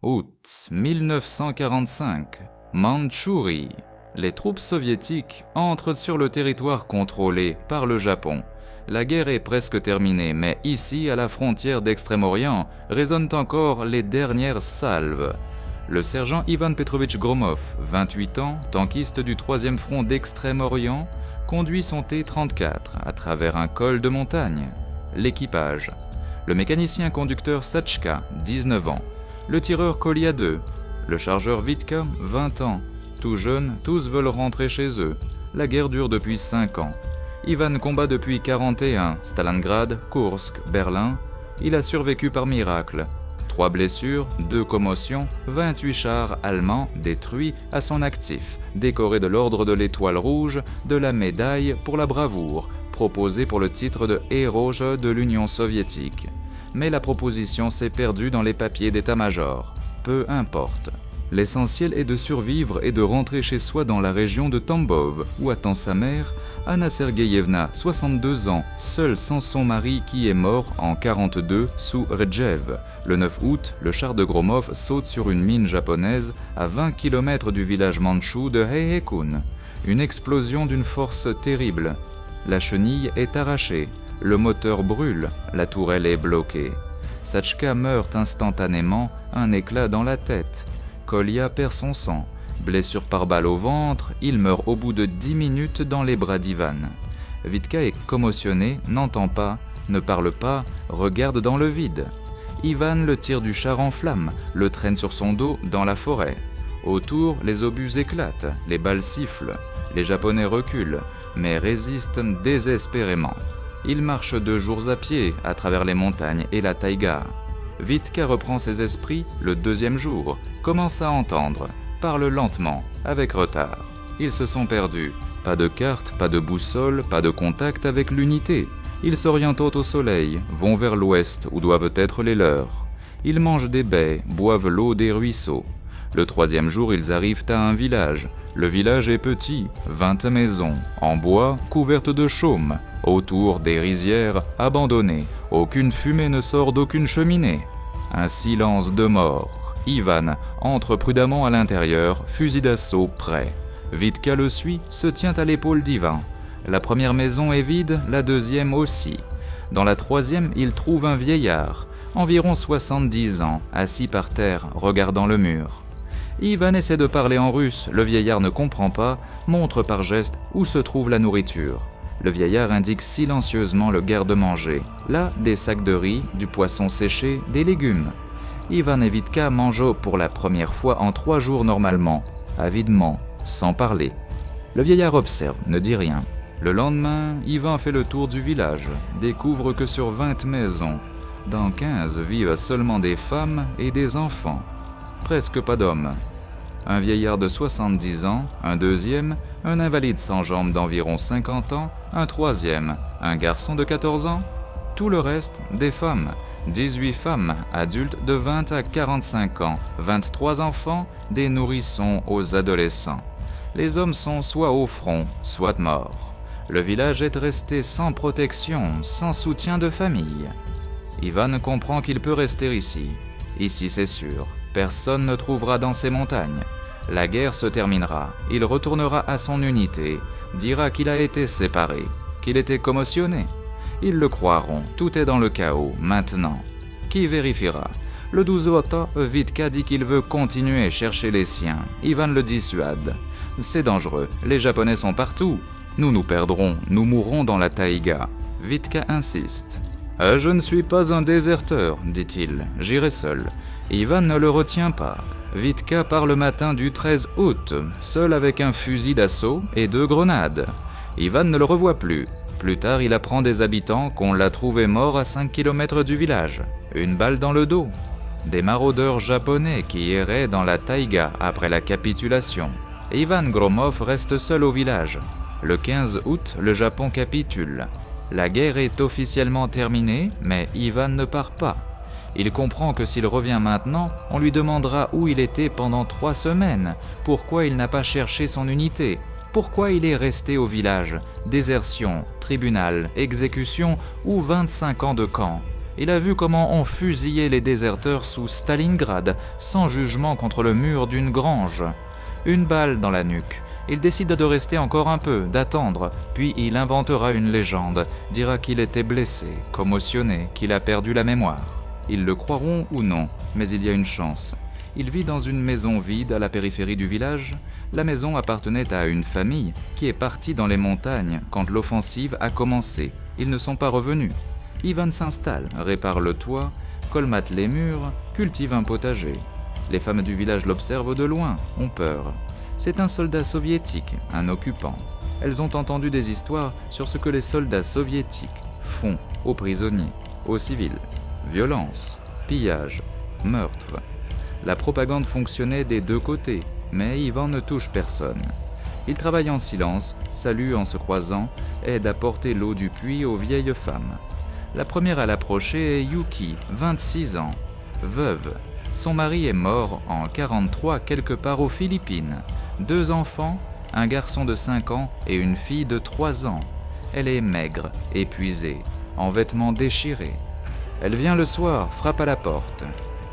Août 1945, Mandchourie. Les troupes soviétiques entrent sur le territoire contrôlé par le Japon. La guerre est presque terminée, mais ici, à la frontière d'Extrême-Orient, résonnent encore les dernières salves. Le sergent Ivan Petrovitch Gromov, 28 ans, tankiste du 3e front d'Extrême-Orient, conduit son T-34 à travers un col de montagne. L'équipage. Le mécanicien conducteur Satchka, 19 ans. Le tireur Kolia 2, le chargeur Vitka, 20 ans. Tout jeunes, tous veulent rentrer chez eux. La guerre dure depuis 5 ans. Ivan combat depuis 41, Stalingrad, Koursk, Berlin. Il a survécu par miracle. 3 blessures, 2 commotions, 28 chars allemands détruits à son actif, décoré de l'ordre de l'Étoile rouge, de la médaille pour la bravoure, proposé pour le titre de héros de l'Union soviétique. Mais la proposition s'est perdue dans les papiers d'état-major. Peu importe. L'essentiel est de survivre et de rentrer chez soi dans la région de Tambov, où attend sa mère, Anna Sergeyevna, 62 ans, seule sans son mari qui est mort en 42 sous Redjev. Le 9 août, le char de Gromov saute sur une mine japonaise à 20 km du village mandchou de Heihekun. Une explosion d'une force terrible. La chenille est arrachée. Le moteur brûle, la tourelle est bloquée. Satchka meurt instantanément, un éclat dans la tête. Kolia perd son sang. Blessure par balle au ventre, il meurt au bout de 10 minutes dans les bras d'Ivan. Vitka est commotionné, n'entend pas, ne parle pas, regarde dans le vide. Ivan le tire du char en flammes, le traîne sur son dos dans la forêt. Autour, les obus éclatent, les balles sifflent. Les Japonais reculent, mais résistent désespérément. Il marche 2 jours à pied à travers les montagnes et la taïga. Vitka reprend ses esprits le 2e jour, commence à entendre, parle lentement, avec retard. Ils se sont perdus. Pas de carte, pas de boussole, pas de contact avec l'unité. Ils s'orientent au soleil, vont vers l'ouest où doivent être les leurs. Ils mangent des baies, boivent l'eau des ruisseaux. Le 3e jour, ils arrivent à un village. Le village est petit, 20 maisons, en bois, couvertes de chaume. Autour, des rizières abandonnées. Aucune fumée ne sort d'aucune cheminée. Un silence de mort. Ivan entre prudemment à l'intérieur, fusil d'assaut prêt. Vitka le suit, se tient à l'épaule d'Ivan. La première maison est vide, la 2e aussi. Dans la 3e, il trouve un vieillard, environ 70 ans, assis par terre, regardant le mur. Ivan essaie de parler en russe, le vieillard ne comprend pas, montre par geste où se trouve la nourriture. Le vieillard indique silencieusement le garde-manger. Là, des sacs de riz, du poisson séché, des légumes. Ivan et Vitka mangent pour la première fois en 3 jours normalement, avidement, sans parler. Le vieillard observe, ne dit rien. Le lendemain, Ivan fait le tour du village, découvre que sur 20 maisons, dans 15 vivent seulement des femmes et des enfants. Presque pas d'hommes. Un vieillard de 70 ans, un 2e, un invalide sans jambes d'environ 50 ans, un 3e, un garçon de 14 ans. Tout le reste, des femmes. 18 femmes, adultes de 20 à 45 ans, 23 enfants, des nourrissons aux adolescents. Les hommes sont soit au front, soit morts. Le village est resté sans protection, sans soutien de famille. Ivan comprend qu'il peut rester ici. Ici, c'est sûr. Personne ne trouvera dans ces montagnes. La guerre se terminera, il retournera à son unité, dira qu'il a été séparé, qu'il était commotionné. Ils le croiront, tout est dans le chaos, maintenant. Qui vérifiera? Le 12 août, Vitka dit qu'il veut continuer chercher les siens. Ivan le dissuade. C'est dangereux, les Japonais sont partout. Nous perdrons, nous mourrons dans la taïga. Vitka insiste. Je ne suis pas un déserteur, dit-il, j'irai seul. Ivan ne le retient pas. Vitka part le matin du 13 août, seul avec un fusil d'assaut et 2 grenades. Ivan ne le revoit plus. Plus tard, il apprend des habitants qu'on l'a trouvé mort à 5 km du village. Une balle dans le dos. Des maraudeurs japonais qui erraient dans la taïga après la capitulation. Ivan Gromov reste seul au village. Le 15 août, le Japon capitule. La guerre est officiellement terminée, mais Ivan ne part pas. Il comprend que s'il revient maintenant, on lui demandera où il était pendant 3 semaines, pourquoi il n'a pas cherché son unité, pourquoi il est resté au village, désertion, tribunal, exécution ou 25 ans de camp. Il a vu comment on fusillait les déserteurs sous Stalingrad, sans jugement contre le mur d'une grange. Une balle dans la nuque. Il décide de rester encore un peu, d'attendre, puis il inventera une légende, dira qu'il était blessé, commotionné, qu'il a perdu la mémoire. Ils le croiront ou non, mais il y a une chance. Il vit dans une maison vide à la périphérie du village. La maison appartenait à une famille qui est partie dans les montagnes quand l'offensive a commencé. Ils ne sont pas revenus. Ivan s'installe, répare le toit, colmate les murs, cultive un potager. Les femmes du village l'observent de loin, ont peur. C'est un soldat soviétique, un occupant. Elles ont entendu des histoires sur ce que les soldats soviétiques font aux prisonniers, aux civils. Violence, pillage, meurtre. La propagande fonctionnait des deux côtés, mais Ivan ne touche personne. Il travaille en silence, salue en se croisant, aide à porter l'eau du puits aux vieilles femmes. La première à l'approcher est Yuki, 26 ans, veuve. Son mari est mort en 1943 quelque part aux Philippines. 2 enfants, un garçon de 5 ans et une fille de 3 ans. Elle est maigre, épuisée, en vêtements déchirés. Elle vient le soir, frappe à la porte.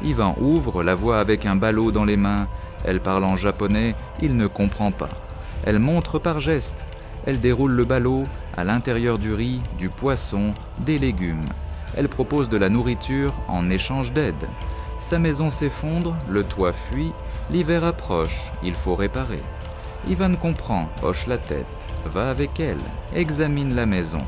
Ivan ouvre, la voit avec un ballot dans les mains. Elle parle en japonais, il ne comprend pas. Elle montre par geste. Elle déroule le ballot, à l'intérieur du riz, du poisson, des légumes. Elle propose de la nourriture en échange d'aide. Sa maison s'effondre, le toit fuit, l'hiver approche, il faut réparer. Ivan comprend, hoche la tête, va avec elle, examine la maison.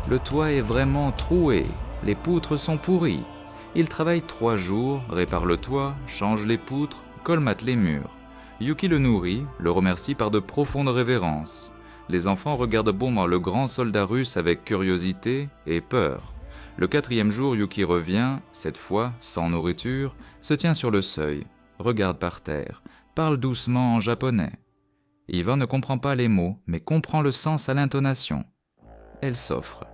Le toit est vraiment troué, les poutres sont pourries. Il travaille 3 jours, répare le toit, change les poutres, colmate les murs. Yuki le nourrit, le remercie par de profondes révérences. Les enfants regardent bonnement le grand soldat russe avec curiosité et peur. Le 4e jour, Yuki revient, cette fois sans nourriture, se tient sur le seuil, regarde par terre, parle doucement en japonais. Ivan ne comprend pas les mots, mais comprend le sens à l'intonation. Elle s'offre.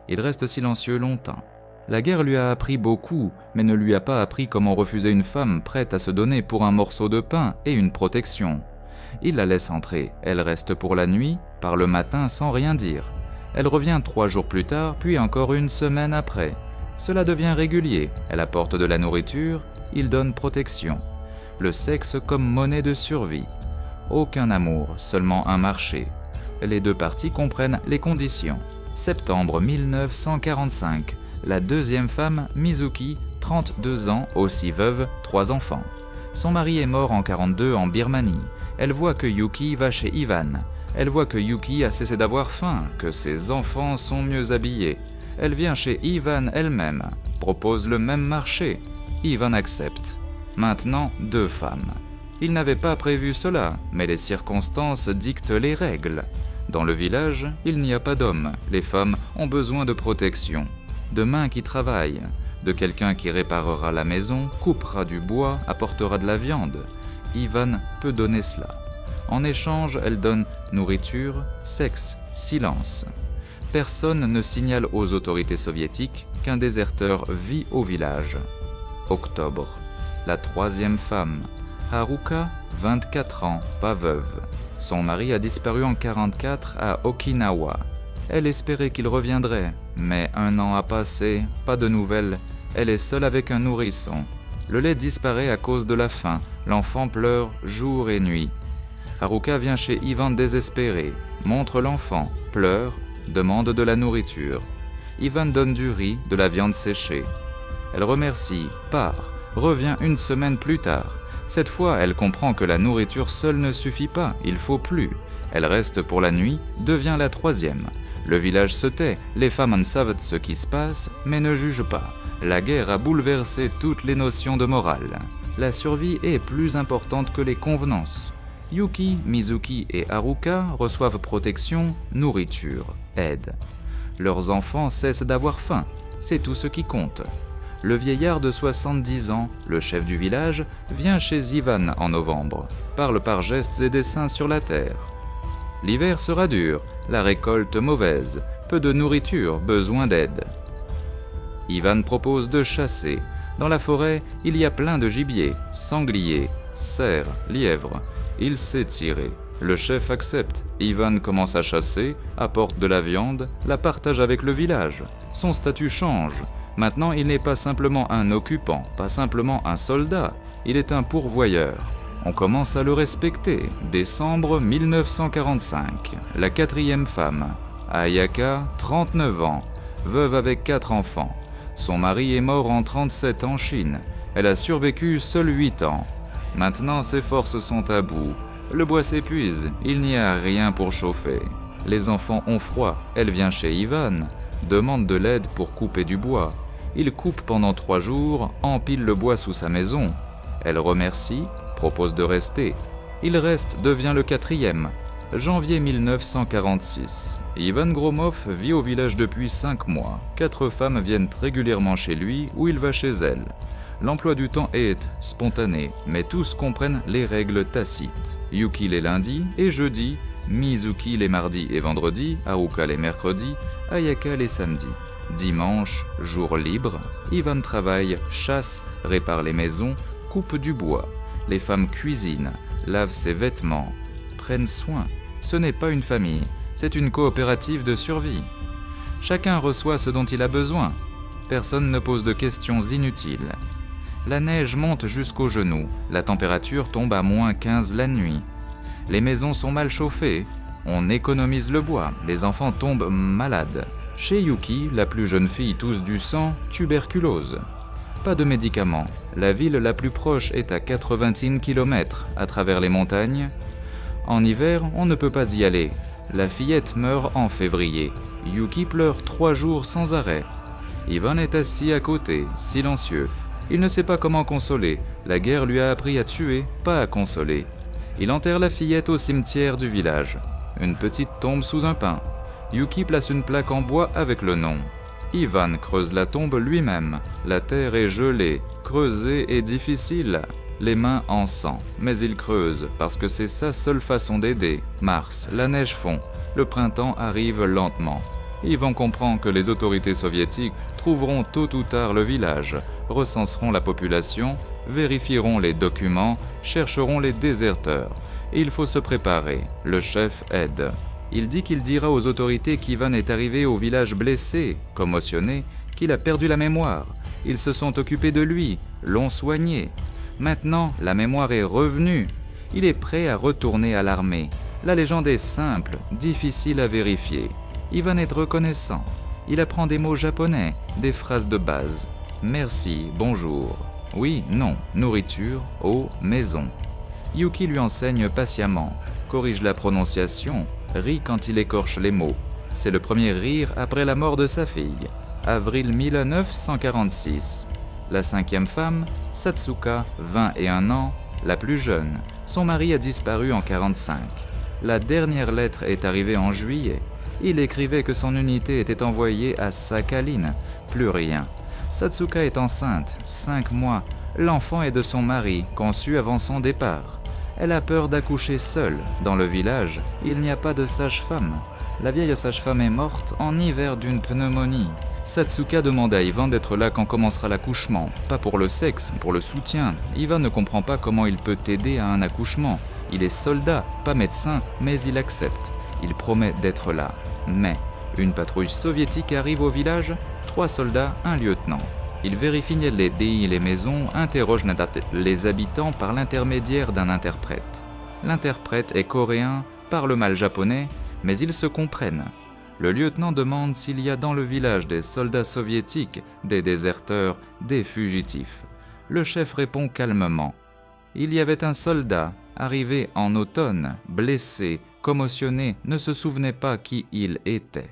Il reste silencieux longtemps. La guerre lui a appris beaucoup, mais ne lui a pas appris comment refuser une femme prête à se donner pour un morceau de pain et une protection. Il la laisse entrer, elle reste pour la nuit, part le matin sans rien dire. Elle revient 3 jours plus tard, puis encore 1 semaine après. Cela devient régulier, elle apporte de la nourriture, il donne protection. Le sexe comme monnaie de survie. Aucun amour, seulement un marché. Les 2 parties comprennent les conditions. Septembre 1945, la 2e femme, Mizuki, 32 ans, aussi veuve, 3 enfants. Son mari est mort en 1942 en Birmanie. Elle voit que Yuki va chez Ivan. Elle voit que Yuki a cessé d'avoir faim, que ses enfants sont mieux habillés. Elle vient chez Ivan elle-même, propose le même marché. Ivan accepte. Maintenant, 2 femmes. Il n'avait pas prévu cela, mais les circonstances dictent les règles. Dans le village, il n'y a pas d'hommes. Les femmes ont besoin de protection, de mains qui travaillent, de quelqu'un qui réparera la maison, coupera du bois, apportera de la viande. Ivan peut donner cela. En échange, elle donne nourriture, sexe, silence. Personne ne signale aux autorités soviétiques qu'un déserteur vit au village. Octobre. La 3e femme, Haruka, 24 ans, pas veuve. Son mari a disparu en 1944 à Okinawa. Elle espérait qu'il reviendrait, mais 1 an a passé, pas de nouvelles. Elle est seule avec un nourrisson. Le lait disparaît à cause de la faim. L'enfant pleure jour et nuit. Haruka vient chez Ivan désespéré, montre l'enfant, pleure, demande de la nourriture. Ivan donne du riz, de la viande séchée. Elle remercie, part, revient 1 semaine plus tard. Cette fois, elle comprend que la nourriture seule ne suffit pas, il faut plus. Elle reste pour la nuit, devient la 3e. Le village se tait, les femmes savent ce qui se passe, mais ne jugent pas. La guerre a bouleversé toutes les notions de morale. La survie est plus importante que les convenances. Yuki, Mizuki et Haruka reçoivent protection, nourriture, aide. Leurs enfants cessent d'avoir faim, c'est tout ce qui compte. Le vieillard de 70 ans, le chef du village, vient chez Ivan en novembre, parle par gestes et dessins sur la terre. L'hiver sera dur, la récolte mauvaise, peu de nourriture, besoin d'aide. Ivan propose de chasser. Dans la forêt, il y a plein de gibier, sangliers, cerfs, lièvres. Il sait tirer. Le chef accepte. Ivan commence à chasser, apporte de la viande, la partage avec le village. Son statut change. Maintenant, il n'est pas simplement un occupant, pas simplement un soldat, il est un pourvoyeur. On commence à le respecter. Décembre 1945, la 4e femme, Ayaka, 39 ans, veuve avec 4 enfants. Son mari est mort en 37 en Chine. Elle a survécu seule 8 ans. Maintenant, ses forces sont à bout. Le bois s'épuise, il n'y a rien pour chauffer. Les enfants ont froid, elle vient chez Ivan, demande de l'aide pour couper du bois. Il coupe pendant 3 jours, empile le bois sous sa maison. Elle remercie, propose de rester. Il reste, devient le 4e. Janvier 1946. Ivan Gromov vit au village depuis 5 mois. 4 femmes viennent régulièrement chez lui ou il va chez elles. L'emploi du temps est spontané, mais tous comprennent les règles tacites. Yuki les lundis et jeudis, Mizuki les mardis et vendredis, Haruka les mercredis, Ayaka les samedis. Dimanche, jour libre, Ivan travaille, chasse, répare les maisons, coupe du bois. Les femmes cuisinent, lavent ses vêtements, prennent soin. Ce n'est pas une famille, c'est une coopérative de survie. Chacun reçoit ce dont il a besoin. Personne ne pose de questions inutiles. La neige monte jusqu'aux genoux, la température tombe à -15 la nuit. Les maisons sont mal chauffées, on économise le bois, les enfants tombent malades. Chez Yuki, la plus jeune fille tousse du sang, tuberculose. Pas de médicaments, la ville la plus proche est à 80 km à travers les montagnes. En hiver, on ne peut pas y aller. La fillette meurt en février. Yuki pleure 3 jours sans arrêt. Ivan est assis à côté, silencieux. Il ne sait pas comment consoler. La guerre lui a appris à tuer, pas à consoler. Il enterre la fillette au cimetière du village. Une petite tombe sous un pin. Yuki place une plaque en bois avec le nom. Ivan creuse la tombe lui-même. La terre est gelée. Creuser est difficile. Les mains en sang. Mais il creuse parce que c'est sa seule façon d'aider. Mars, la neige fond. Le printemps arrive lentement. Ivan comprend que les autorités soviétiques trouveront tôt ou tard le village, recenseront la population, vérifieront les documents, chercheront les déserteurs. Il faut se préparer. Le chef aide. Il dit qu'il dira aux autorités qu'Ivan est arrivé au village blessé, commotionné, qu'il a perdu la mémoire. Ils se sont occupés de lui, l'ont soigné. Maintenant, la mémoire est revenue. Il est prêt à retourner à l'armée. La légende est simple, difficile à vérifier. Ivan est reconnaissant. Il apprend des mots japonais, des phrases de base. Merci, bonjour. Oui, non, nourriture, eau, maison. Yuki lui enseigne patiemment, corrige la prononciation, rit quand il écorche les mots. C'est le premier rire après la mort de sa fille. Avril 1946. La 5e femme, Satsuka, 21 ans, la plus jeune. Son mari a disparu en 1945. La dernière lettre est arrivée en juillet. Il écrivait que son unité était envoyée à Sakhalin. Plus rien. Satsuka est enceinte, 5 mois. L'enfant est de son mari, conçu avant son départ. Elle a peur d'accoucher seule. Dans le village, il n'y a pas de sage-femme. La vieille sage-femme est morte en hiver d'une pneumonie. Satsuka demande à Ivan d'être là quand commencera l'accouchement. Pas pour le sexe, pour le soutien. Ivan ne comprend pas comment il peut aider à un accouchement. Il est soldat, pas médecin, mais il accepte. Il promet d'être là. Mais une patrouille soviétique arrive au village, 3 soldats, un lieutenant. Ils vérifient les maisons, interrogent les habitants par l'intermédiaire d'un interprète. L'interprète est coréen, parle mal japonais, mais ils se comprennent. Le lieutenant demande s'il y a dans le village des soldats soviétiques, des déserteurs, des fugitifs. Le chef répond calmement. Il y avait un soldat, arrivé en automne, blessé, commotionné, ne se souvenait pas qui il était.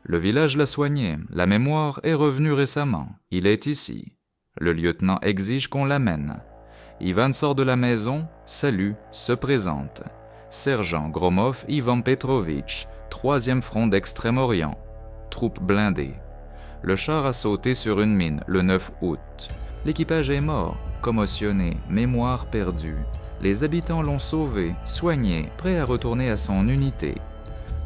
Le village l'a soigné, la mémoire est revenue récemment, il est ici. Le lieutenant exige qu'on l'amène. Ivan sort de la maison, salue, se présente. Sergent Gromov Ivan Petrovitch, 3e front d'Extrême-Orient. Troupes blindées. Le char a sauté sur une mine le 9 août. L'équipage est mort, commotionné, mémoire perdue. Les habitants l'ont sauvé, soigné, prêt à retourner à son unité.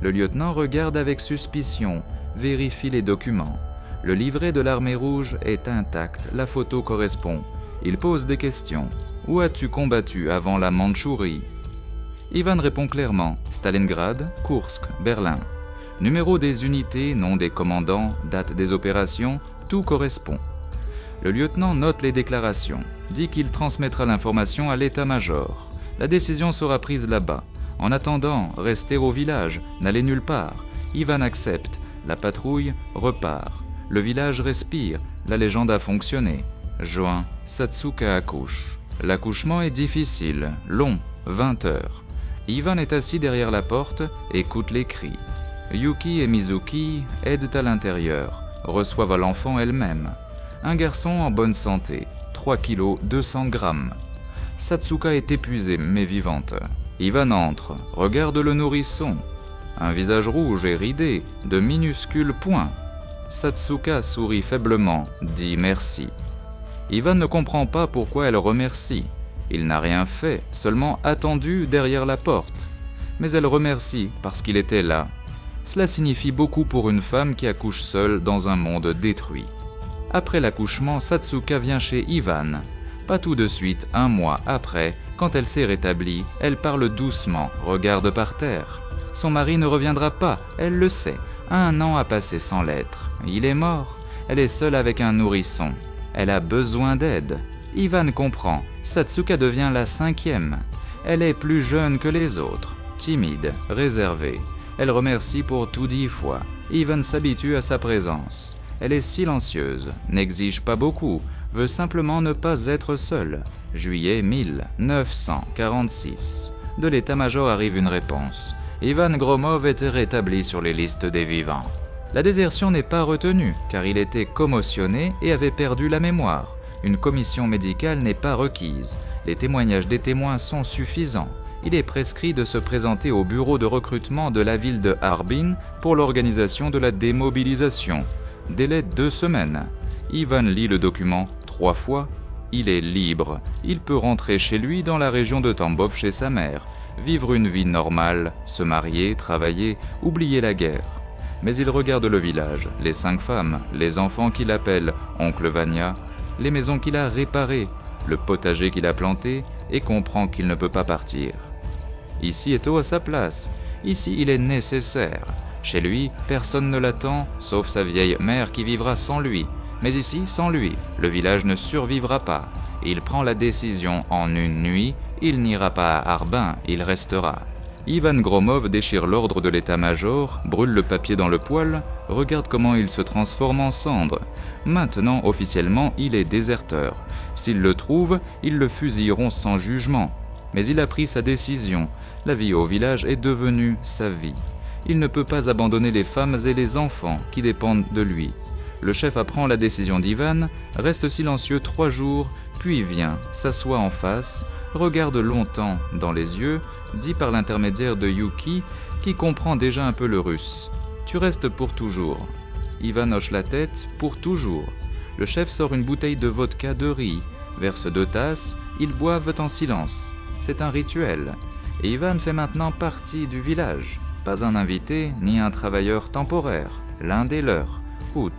Le lieutenant regarde avec suspicion, vérifie les documents. Le livret de l'armée rouge est intact, la photo correspond. Il pose des questions. Où as-tu combattu avant la Mandchourie ? Ivan répond clairement, Stalingrad, Koursk, Berlin. Numéro des unités, nom des commandants, date des opérations, tout correspond. Le lieutenant note les déclarations, dit qu'il transmettra l'information à l'état-major. La décision sera prise là-bas. En attendant, rester au village, n'aller nulle part. Ivan accepte, la patrouille repart. Le village respire, la légende a fonctionné. Juin, Satsuka accouche. L'accouchement est difficile, long, 20 heures. Ivan est assis derrière la porte, écoute les cris. Yuki et Mizuki aident à l'intérieur, reçoivent l'enfant elles-mêmes. Un garçon en bonne santé, 3 kg 200 grammes. Satsuka est épuisée mais vivante. Ivan entre, regarde le nourrisson. Un visage rouge et ridé, de minuscules poings. Satsuka sourit faiblement, dit merci. Ivan ne comprend pas pourquoi elle remercie. Il n'a rien fait, seulement attendu derrière la porte. Mais elle remercie parce qu'il était là. Cela signifie beaucoup pour une femme qui accouche seule dans un monde détruit. Après l'accouchement, Satsuka vient chez Ivan. Pas tout de suite, un mois après, quand elle s'est rétablie, elle parle doucement, regarde par terre. Son mari ne reviendra pas, elle le sait. 1 an a passé sans l'être. Il est mort. Elle est seule avec un nourrisson. Elle a besoin d'aide. Ivan comprend. Satsuka devient la 5e. Elle est plus jeune que les autres, timide, réservée. Elle remercie pour tout 10 fois. Ivan s'habitue à sa présence. Elle est silencieuse, n'exige pas beaucoup, veut simplement ne pas être seule. Juillet 1946. De l'état-major arrive une réponse. Ivan Gromov était rétabli sur les listes des vivants. La désertion n'est pas retenue, car il était commotionné et avait perdu la mémoire. Une commission médicale n'est pas requise. Les témoignages des témoins sont suffisants. Il est prescrit de se présenter au bureau de recrutement de la ville de Harbin pour l'organisation de la démobilisation. Délai 2 semaines. Ivan lit le document 3 fois. Il est libre. Il peut rentrer chez lui dans la région de Tambov chez sa mère, vivre une vie normale, se marier, travailler, oublier la guerre. Mais il regarde le village, les 5 femmes, les enfants qu'il appelle Oncle Vania, les maisons qu'il a réparées, le potager qu'il a planté et comprend qu'il ne peut pas partir. Ici est à sa place. Ici, il est nécessaire. Chez lui, personne ne l'attend, sauf sa vieille mère qui vivra sans lui. Mais ici, sans lui, le village ne survivra pas. Il prend la décision en une nuit, il n'ira pas à Harbin, il restera. Ivan Gromov déchire l'ordre de l'état-major, brûle le papier dans le poêle, regarde comment il se transforme en cendre. Maintenant, officiellement, il est déserteur. S'ils le trouvent, ils le fusilleront sans jugement. Mais il a pris sa décision. La vie au village est devenue sa vie. Il ne peut pas abandonner les femmes et les enfants qui dépendent de lui. Le chef apprend la décision d'Ivan, reste silencieux 3 jours, puis vient, s'assoit en face, regarde longtemps dans les yeux, dit par l'intermédiaire de Yuki, qui comprend déjà un peu le russe. « Tu restes pour toujours. » Ivan hoche la tête, « Pour toujours. » Le chef sort une bouteille de vodka de riz, verse 2 tasses, ils boivent en silence. C'est un rituel. Et Ivan fait maintenant partie du village. Pas un invité, ni un travailleur temporaire. L'un des leurs. Août.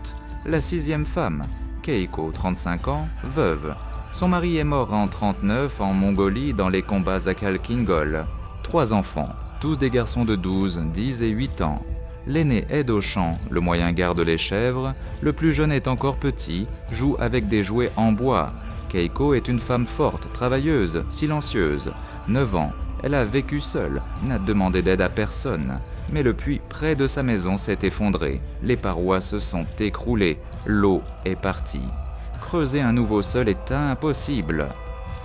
La 6e femme. Keiko, 35 ans, veuve. Son mari est mort en 1939 en Mongolie dans les combats à Khalkhin-Gol. 3 enfants, tous des garçons de 12, 10 et 8 ans. L'aîné aide au champ, le moyen garde les chèvres, le plus jeune est encore petit, joue avec des jouets en bois. Keiko est une femme forte, travailleuse, silencieuse. 9 ans, elle a vécu seule, n'a demandé d'aide à personne. Mais le puits près de sa maison s'est effondré, les parois se sont écroulées, l'eau est partie. Creuser un nouveau sol est impossible.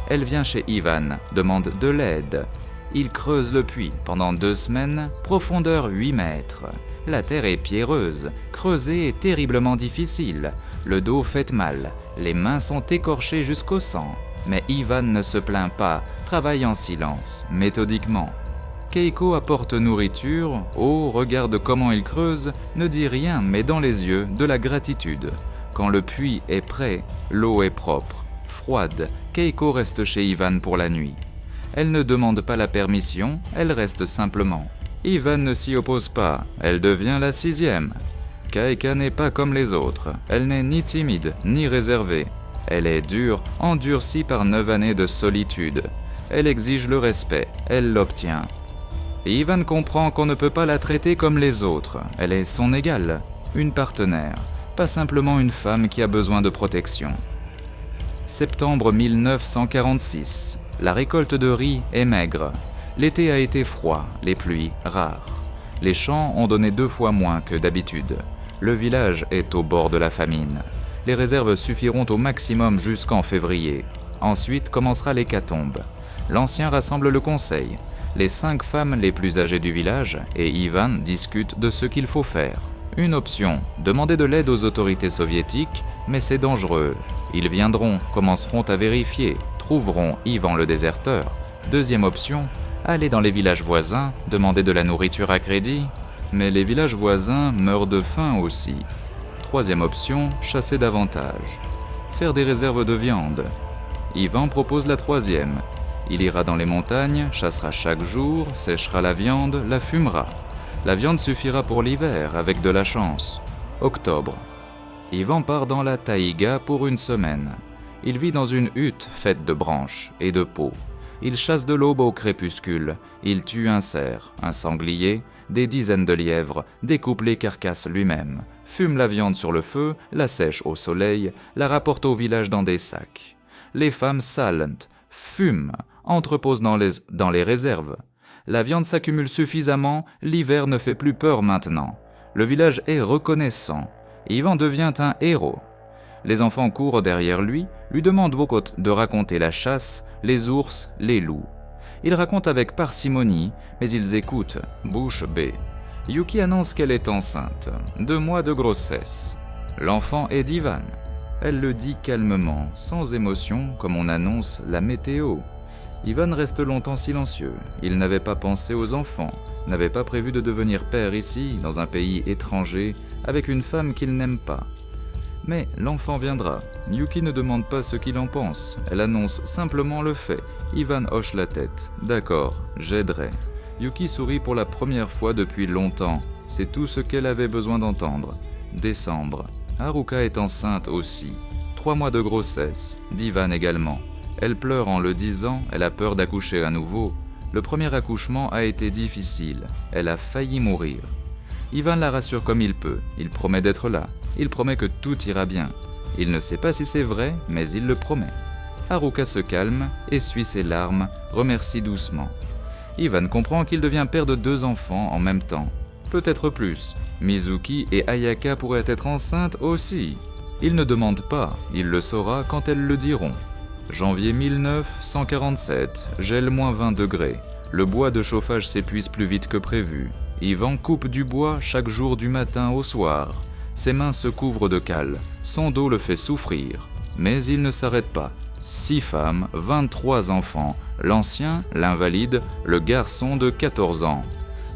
Elle vient chez Ivan, demande de l'aide. Il creuse le puits pendant 2 semaines, profondeur 8 mètres. La terre est pierreuse, creuser est terriblement difficile. Le dos fait mal, les mains sont écorchées jusqu'au sang. Mais Ivan ne se plaint pas, travaille en silence, méthodiquement. Keiko apporte nourriture, eau, regarde comment il creuse, ne dit rien mais dans les yeux de la gratitude. Quand le puits est prêt, l'eau est propre, froide, Keiko reste chez Ivan pour la nuit. Elle ne demande pas la permission, elle reste simplement. Ivan ne s'y oppose pas, elle devient la 6e. Kaika n'est pas comme les autres, elle n'est ni timide, ni réservée. Elle est dure, endurcie par 9 années de solitude. Elle exige le respect, elle l'obtient. Ivan comprend qu'on ne peut pas la traiter comme les autres, elle est son égale, une partenaire. pas simplement une femme qui a besoin de protection. Septembre 1946. La récolte de riz est maigre. L'été a été froid, les pluies rares. Les champs ont donné 2 fois moins que d'habitude. Le village est au bord de la famine. Les réserves suffiront au maximum jusqu'en février. Ensuite commencera l'hécatombe. L'ancien rassemble le conseil. Les 5 femmes les plus âgées du village et Ivan discutent de ce qu'il faut faire. Une option, demander de l'aide aux autorités soviétiques, mais c'est dangereux. Ils viendront, commenceront à vérifier, trouveront Ivan le déserteur. Deuxième option, aller dans les villages voisins, demander de la nourriture à crédit, mais les villages voisins meurent de faim aussi. Troisième option, chasser davantage, faire des réserves de viande. Ivan propose la troisième. Il ira dans les montagnes, chassera chaque jour, séchera la viande, la fumera. La viande suffira pour l'hiver, avec de la chance. Octobre. Ivan part dans la taïga pour une semaine. Il vit dans une hutte faite de branches et de peaux. Il chasse de l'aube au crépuscule. Il tue un cerf, un sanglier, des dizaines de lièvres, découpe les carcasses lui-même, fume la viande sur le feu, la sèche au soleil, la rapporte au village dans des sacs. Les femmes salentent, fument, entreposent dans les réserves. La viande s'accumule suffisamment, l'hiver ne fait plus peur maintenant. Le village est reconnaissant. Ivan devient un héros. Les enfants courent derrière lui demandent de raconter la chasse, les ours, les loups. Il raconte avec parcimonie, mais ils écoutent, bouche bée. Yuki annonce qu'elle est enceinte, 2 mois de grossesse. L'enfant est d'Ivan. Elle le dit calmement, sans émotion, comme on annonce la météo. Ivan reste longtemps silencieux. Il n'avait pas pensé aux enfants, n'avait pas prévu de devenir père ici, dans un pays étranger, avec une femme qu'il n'aime pas. Mais l'enfant viendra. Yuki ne demande pas ce qu'il en pense. Elle annonce simplement le fait. Ivan hoche la tête. D'accord, j'aiderai. Yuki sourit pour la première fois depuis longtemps. C'est tout ce qu'elle avait besoin d'entendre. Décembre. Haruka est enceinte aussi. 3 mois de grossesse. d'Ivan également. Elle pleure en le disant, elle a peur d'accoucher à nouveau. Le premier accouchement a été difficile. Elle a failli mourir. Ivan la rassure comme il peut. Il promet d'être là. Il promet que tout ira bien. Il ne sait pas si c'est vrai, mais il le promet. Haruka se calme, essuie ses larmes, remercie doucement. Ivan comprend qu'il devient père de 2 enfants en même temps. Peut-être plus. Mizuki et Ayaka pourraient être enceintes aussi. Il ne demande pas, il le saura quand elles le diront. Janvier 1947, gèle -20 degrés. Le bois de chauffage s'épuise plus vite que prévu. Ivan coupe du bois chaque jour du matin au soir. Ses mains se couvrent de cale, son dos le fait souffrir. Mais il ne s'arrête pas. 6 femmes, 23 enfants, l'ancien, l'invalide, le garçon de 14 ans.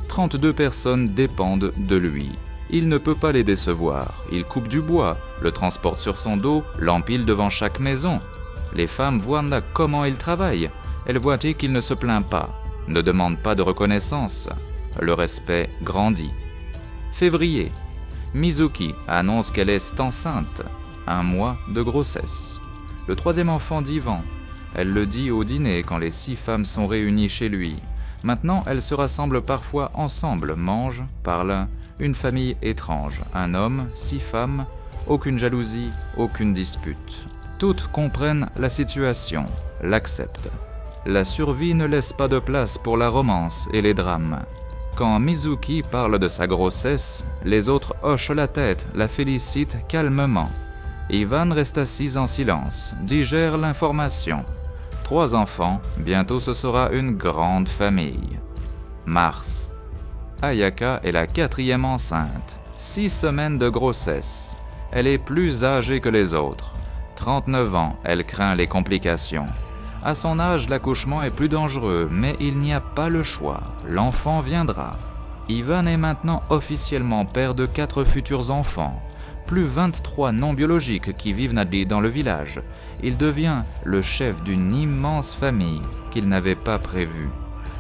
32 personnes dépendent de lui. Il ne peut pas les décevoir. Il coupe du bois, le transporte sur son dos, l'empile devant chaque maison. Les femmes voient comment il travaille. Elles voient qu'il ne se plaint pas, ne demande pas de reconnaissance. Le respect grandit. Février. Mizuki annonce qu'elle est enceinte. 1 mois de grossesse. Le 3e enfant d'Ivan. Elle le dit au dîner quand les 6 femmes sont réunies chez lui. Maintenant, elles se rassemblent parfois ensemble, mangent, parlent. Une famille étrange. Un homme, 6 femmes, aucune jalousie, aucune dispute. Toutes comprennent la situation, l'acceptent. La survie ne laisse pas de place pour la romance et les drames. Quand Mizuki parle de sa grossesse, les autres hochent la tête, la félicitent calmement. Ivan reste assis en silence, digère l'information. 3 enfants, bientôt ce sera une grande famille. Mars. Ayaka est la 4e enceinte, 6 semaines de grossesse. Elle est plus âgée que les autres. 39 ans, elle craint les complications. À son âge, l'accouchement est plus dangereux, mais il n'y a pas le choix. L'enfant viendra. Ivan est maintenant officiellement père de 4 futurs enfants, plus 23 non biologiques qui vivent dans le village. Il devient le chef d'une immense famille qu'il n'avait pas prévue.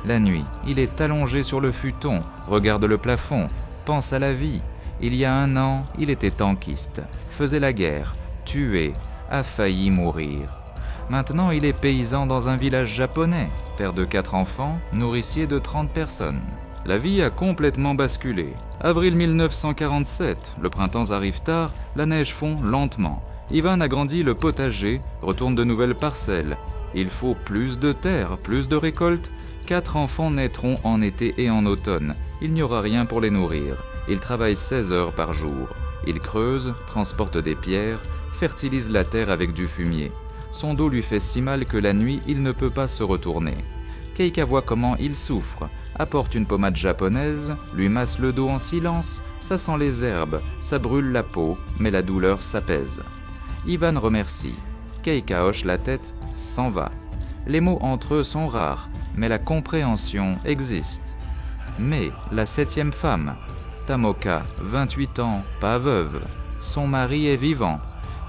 La nuit, il est allongé sur le futon, regarde le plafond, pense à la vie. Il y a 1 an, il était tankiste, faisait la guerre, tué, a failli mourir. Maintenant, il est paysan dans un village japonais, père de 4 enfants, nourricier de 30 personnes. La vie a complètement basculé. Avril 1947, le printemps arrive tard, la neige fond lentement. Ivan agrandit le potager, retourne de nouvelles parcelles. Il faut plus de terre, plus de récoltes. 4 enfants naîtront en été et en automne. Il n'y aura rien pour les nourrir. Il travaille 16 heures par jour. Il creuse, transporte des pierres, fertilise la terre avec du fumier. Son dos lui fait si mal que la nuit, il ne peut pas se retourner. Keika voit comment il souffre, apporte une pommade japonaise, lui masse le dos en silence, ça sent les herbes, ça brûle la peau, mais la douleur s'apaise. Ivan remercie. Keika hoche la tête, s'en va. Les mots entre eux sont rares, mais la compréhension existe. Mais la 7e femme, Tamoka, 28 ans, pas veuve. Son mari est vivant.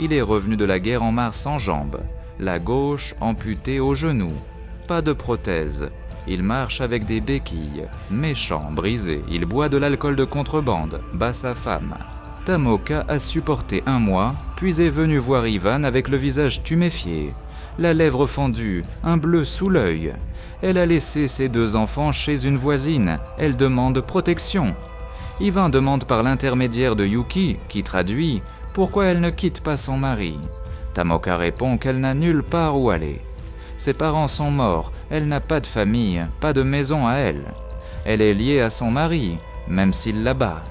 Il est revenu de la guerre en mars en jambes, la gauche amputée au genou. Pas de prothèse. Il marche avec des béquilles. Méchant, brisé, il boit de l'alcool de contrebande, bat sa femme. Tamoka a supporté 1 mois, puis est venue voir Ivan avec le visage tuméfié, la lèvre fendue, un bleu sous l'œil. Elle a laissé ses 2 enfants chez une voisine. Elle demande protection. Ivan demande par l'intermédiaire de Yuki, qui traduit, pourquoi elle ne quitte pas son mari. Tamoka répond qu'elle n'a nulle part où aller. Ses parents sont morts, elle n'a pas de famille, pas de maison à elle. Elle est liée à son mari, même s'il la bat.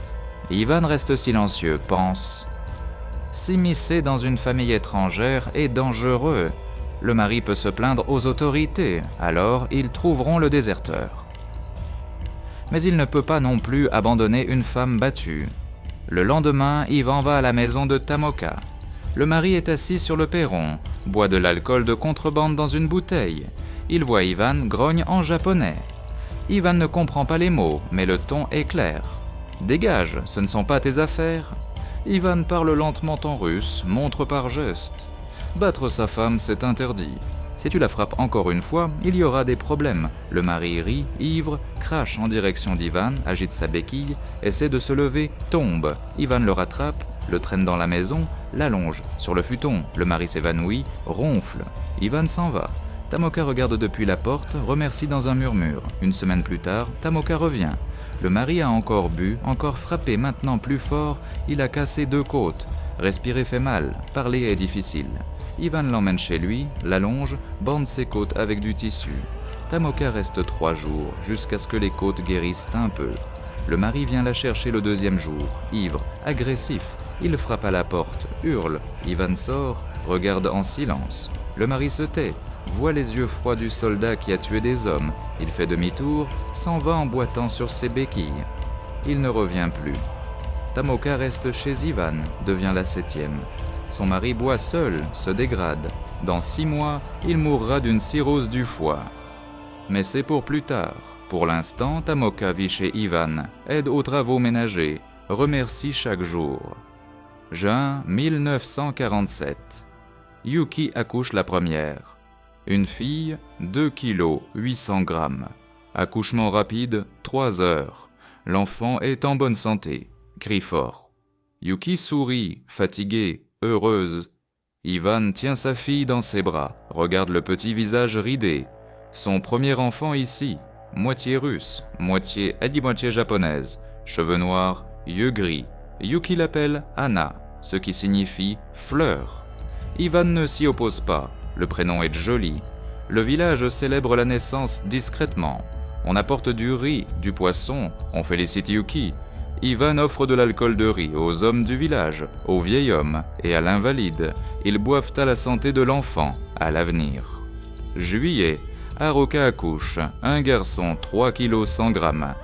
Ivan reste silencieux, pense. S'immiscer dans une famille étrangère est dangereux. Le mari peut se plaindre aux autorités, alors ils trouveront le déserteur. Mais il ne peut pas non plus abandonner une femme battue. Le lendemain, Ivan va à la maison de Tamoka. Le mari est assis sur le perron, boit de l'alcool de contrebande dans une bouteille. Il voit Ivan grogne en japonais. Ivan ne comprend pas les mots, mais le ton est clair. « Dégage, ce ne sont pas tes affaires !» Ivan parle lentement en russe, montre par geste. Battre sa femme, c'est interdit. Si tu la frappes encore une fois, il y aura des problèmes. Le mari rit, ivre, crache en direction d'Ivan, agite sa béquille, essaie de se lever, tombe. Ivan le rattrape, le traîne dans la maison, l'allonge sur le futon. Le mari s'évanouit, ronfle. Ivan s'en va. Tamoka regarde depuis la porte, remercie dans un murmure. Une semaine plus tard, Tamoka revient. Le mari a encore bu, encore frappé, maintenant plus fort, il a cassé 2 côtes. Respirer fait mal, parler est difficile. Ivan l'emmène chez lui, l'allonge, bande ses côtes avec du tissu. Tamoka reste 3 jours, jusqu'à ce que les côtes guérissent un peu. Le mari vient la chercher le 2e jour, ivre, agressif. Il frappe à la porte, hurle. Ivan sort, regarde en silence. Le mari se tait, voit les yeux froids du soldat qui a tué des hommes. Il fait demi-tour, s'en va en boitant sur ses béquilles. Il ne revient plus. Tamoka reste chez Ivan, devient la 7e. Son mari boit seul, se dégrade. Dans 6 mois, il mourra d'une cirrhose du foie. Mais c'est pour plus tard. Pour l'instant, Tamoka vit chez Ivan, aide aux travaux ménagers, remercie chaque jour. Juin 1947. Yuki accouche la première. Une fille, 2 kg, 800 grammes. Accouchement rapide, 3 heures. L'enfant est en bonne santé, crie fort. Yuki sourit, fatiguée, heureuse. Ivan tient sa fille dans ses bras, regarde le petit visage ridé. Son premier enfant ici, moitié russe, moitié japonaise, cheveux noirs, yeux gris. Yuki l'appelle Anna, ce qui signifie fleur. Ivan ne s'y oppose pas, le prénom est joli. Le village célèbre la naissance discrètement. On apporte du riz, du poisson, on félicite Yuki. Ivan offre de l'alcool de riz aux hommes du village, aux vieils hommes et à l'invalide. Ils boivent à la santé de l'enfant, à l'avenir. Juillet, Haruka accouche, un garçon, 3 kg 100 grammes.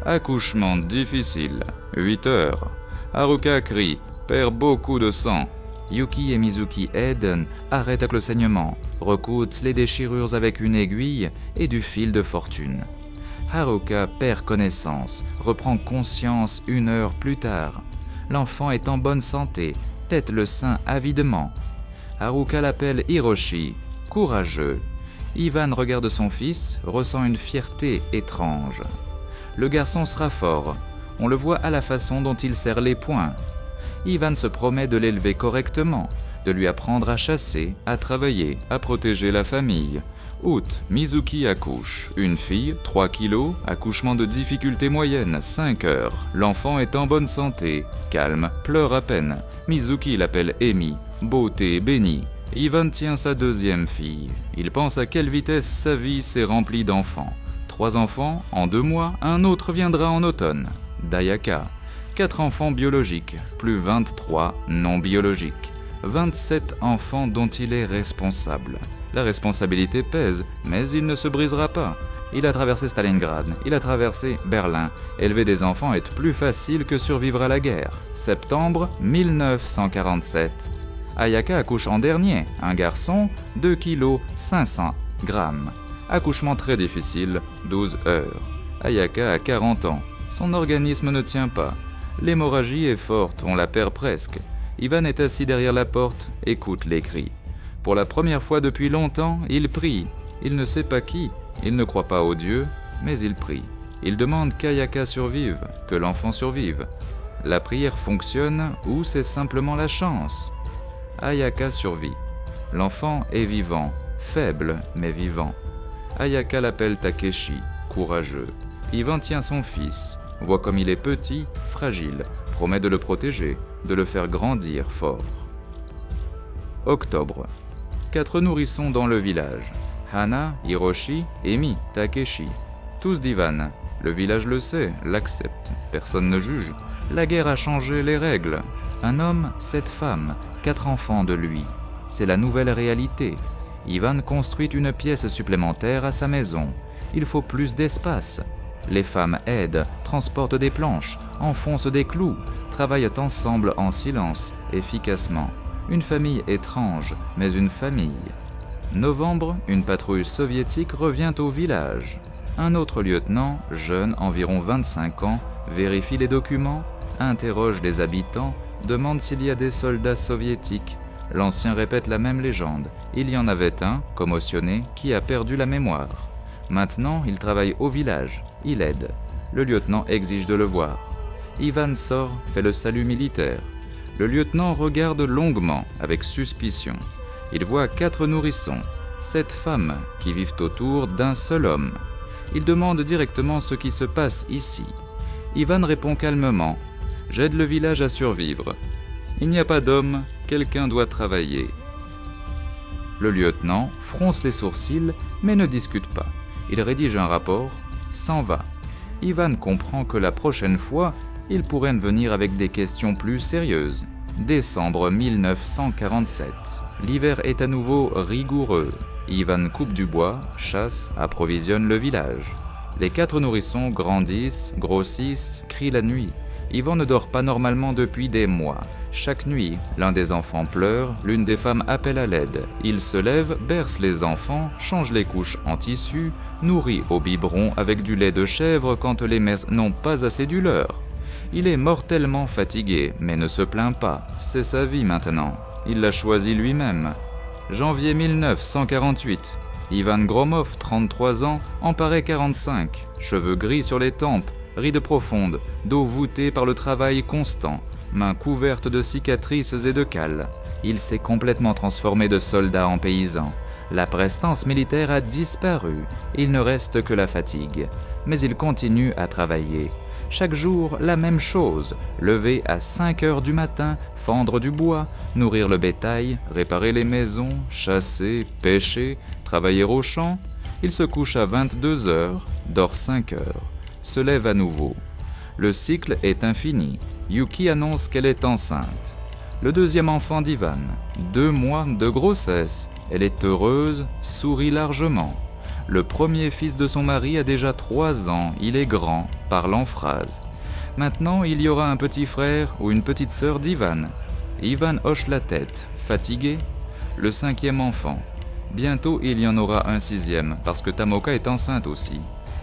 Accouchement difficile, 8 heures. Haruka crie, perd beaucoup de sang. Yuki et Mizuki aident, arrêtent avec le saignement, recoudent les déchirures avec une aiguille et du fil de fortune. Haruka perd connaissance, reprend conscience 1 heure plus tard. L'enfant est en bonne santé, tète le sein avidement. Haruka l'appelle Hiroshi, courageux. Ivan regarde son fils, ressent une fierté étrange. Le garçon sera fort, on le voit à la façon dont il serre les poings. Ivan se promet de l'élever correctement, de lui apprendre à chasser, à travailler, à protéger la famille. Août, Mizuki accouche. Une fille, 3 kilos, accouchement de difficulté moyenne, 5 heures. L'enfant est en bonne santé, calme, pleure à peine. Mizuki l'appelle Emi, beauté bénie. Ivan tient sa deuxième fille. Il pense à quelle vitesse sa vie s'est remplie d'enfants. 3 enfants, en 2 mois, un autre viendra en automne. Dayaka. 4 enfants biologiques, plus 23 non biologiques. 27 enfants dont il est responsable. La responsabilité pèse, mais il ne se brisera pas. Il a traversé Stalingrad, il a traversé Berlin. Élever des enfants est plus facile que survivre à la guerre. Septembre 1947. Ayaka accouche en dernier, un garçon, 2 kg 500 grammes. Accouchement très difficile, 12 heures. Ayaka a 40 ans, son organisme ne tient pas. L'hémorragie est forte, on la perd presque. Ivan est assis derrière la porte, écoute les cris. Pour la première fois depuis longtemps, il prie. Il ne sait pas qui, il ne croit pas au Dieu, mais il prie. Il demande qu'Ayaka survive, que l'enfant survive. La prière fonctionne ou c'est simplement la chance? Ayaka survit. L'enfant est vivant, faible mais vivant. Ayaka l'appelle Takeshi, courageux. Ivan tient son fils, voit comme il est petit, fragile, promet de le protéger, de le faire grandir fort. Octobre. 4 nourrissons dans le village. Hana, Hiroshi, Emi, Takeshi. Tous d'Ivan. Le village le sait, l'accepte. Personne ne juge. La guerre a changé les règles. Un homme, 7 femmes, 4 enfants de lui. C'est la nouvelle réalité. Ivan construit une pièce supplémentaire à sa maison. Il faut plus d'espace. Les femmes aident, transportent des planches, enfoncent des clous, travaillent ensemble en silence, efficacement. Une famille étrange, mais une famille. Novembre, une patrouille soviétique revient au village. Un autre lieutenant, jeune, environ 25 ans, vérifie les documents, interroge les habitants, demande s'il y a des soldats soviétiques. L'ancien répète la même légende. Il y en avait un, commotionné, qui a perdu la mémoire. Maintenant, il travaille au village. Il aide. Le lieutenant exige de le voir. Ivan sort, fait le salut militaire. Le lieutenant regarde longuement, avec suspicion. Il voit 4 nourrissons, 7 femmes qui vivent autour d'un seul homme. Il demande directement ce qui se passe ici. Ivan répond calmement. « J'aide le village à survivre. Il n'y a pas d'homme, quelqu'un doit travailler. » Le lieutenant fronce les sourcils, mais ne discute pas. Il rédige un rapport, s'en va. Ivan comprend que la prochaine fois, il pourrait venir avec des questions plus sérieuses. Décembre 1947. L'hiver est à nouveau rigoureux. Ivan coupe du bois, chasse, approvisionne le village. Les 4 nourrissons grandissent, grossissent, crient la nuit. Ivan ne dort pas normalement depuis des mois. Chaque nuit, l'un des enfants pleure, l'une des femmes appelle à l'aide. Il se lève, berce les enfants, change les couches en tissu, nourrit au biberon avec du lait de chèvre quand les mères n'ont pas assez du leur. Il est mortellement fatigué, mais ne se plaint pas. C'est sa vie maintenant. Il l'a choisi lui-même. Janvier 1948. Ivan Gromov, 33 ans, en paraît 45. Cheveux gris sur les tempes, rides profondes, dos voûté par le travail constant, mains couvertes de cicatrices et de cales. Il s'est complètement transformé de soldat en paysan. La prestance militaire a disparu. Il ne reste que la fatigue. Mais il continue à travailler. Chaque jour, la même chose, lever à 5 heures du matin, fendre du bois, nourrir le bétail, réparer les maisons, chasser, pêcher, travailler au champ. Il se couche à 22 heures, dort 5 heures, se lève à nouveau. Le cycle est infini. Yuki annonce qu'elle est enceinte. Le deuxième enfant d'Ivan, 2 mois de grossesse. Elle est heureuse, sourit largement. Le premier fils de son mari a déjà 3 ans, il est grand, parle en phrases. Maintenant, il y aura un petit frère ou une petite sœur d'Ivan. Ivan hoche la tête, fatigué. Le 5e enfant. Bientôt, il y en aura un 6e, parce que Tamoka est enceinte aussi.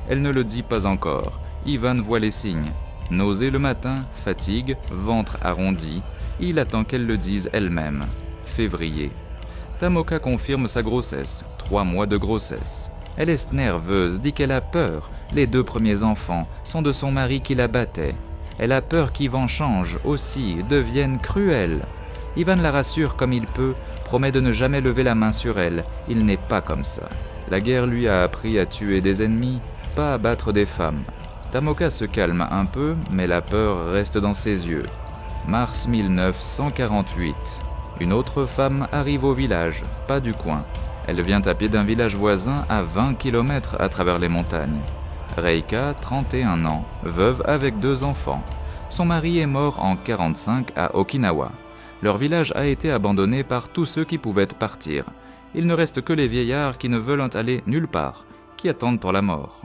Elle ne le dit pas encore. Ivan voit les signes. Nausée le matin, fatigue, ventre arrondi. Il attend qu'elle le dise elle-même. Février. Tamoka confirme sa grossesse, 3 mois de grossesse. Elle est nerveuse, dit qu'elle a peur. Les 2 premiers enfants sont de son mari qui la battait. Elle a peur qu'Ivan change aussi, devienne cruel. Ivan la rassure comme il peut, promet de ne jamais lever la main sur elle. Il n'est pas comme ça. La guerre lui a appris à tuer des ennemis, pas à battre des femmes. Tamoka se calme un peu, mais la peur reste dans ses yeux. Mars 1948. Une autre femme arrive au village, pas du coin. Elle vient à pied d'un village voisin à 20 km à travers les montagnes. Reika, 31 ans, veuve avec 2 enfants. Son mari est mort en 1945 à Okinawa. Leur village a été abandonné par tous ceux qui pouvaient partir. Il ne reste que les vieillards qui ne veulent aller nulle part, qui attendent pour la mort.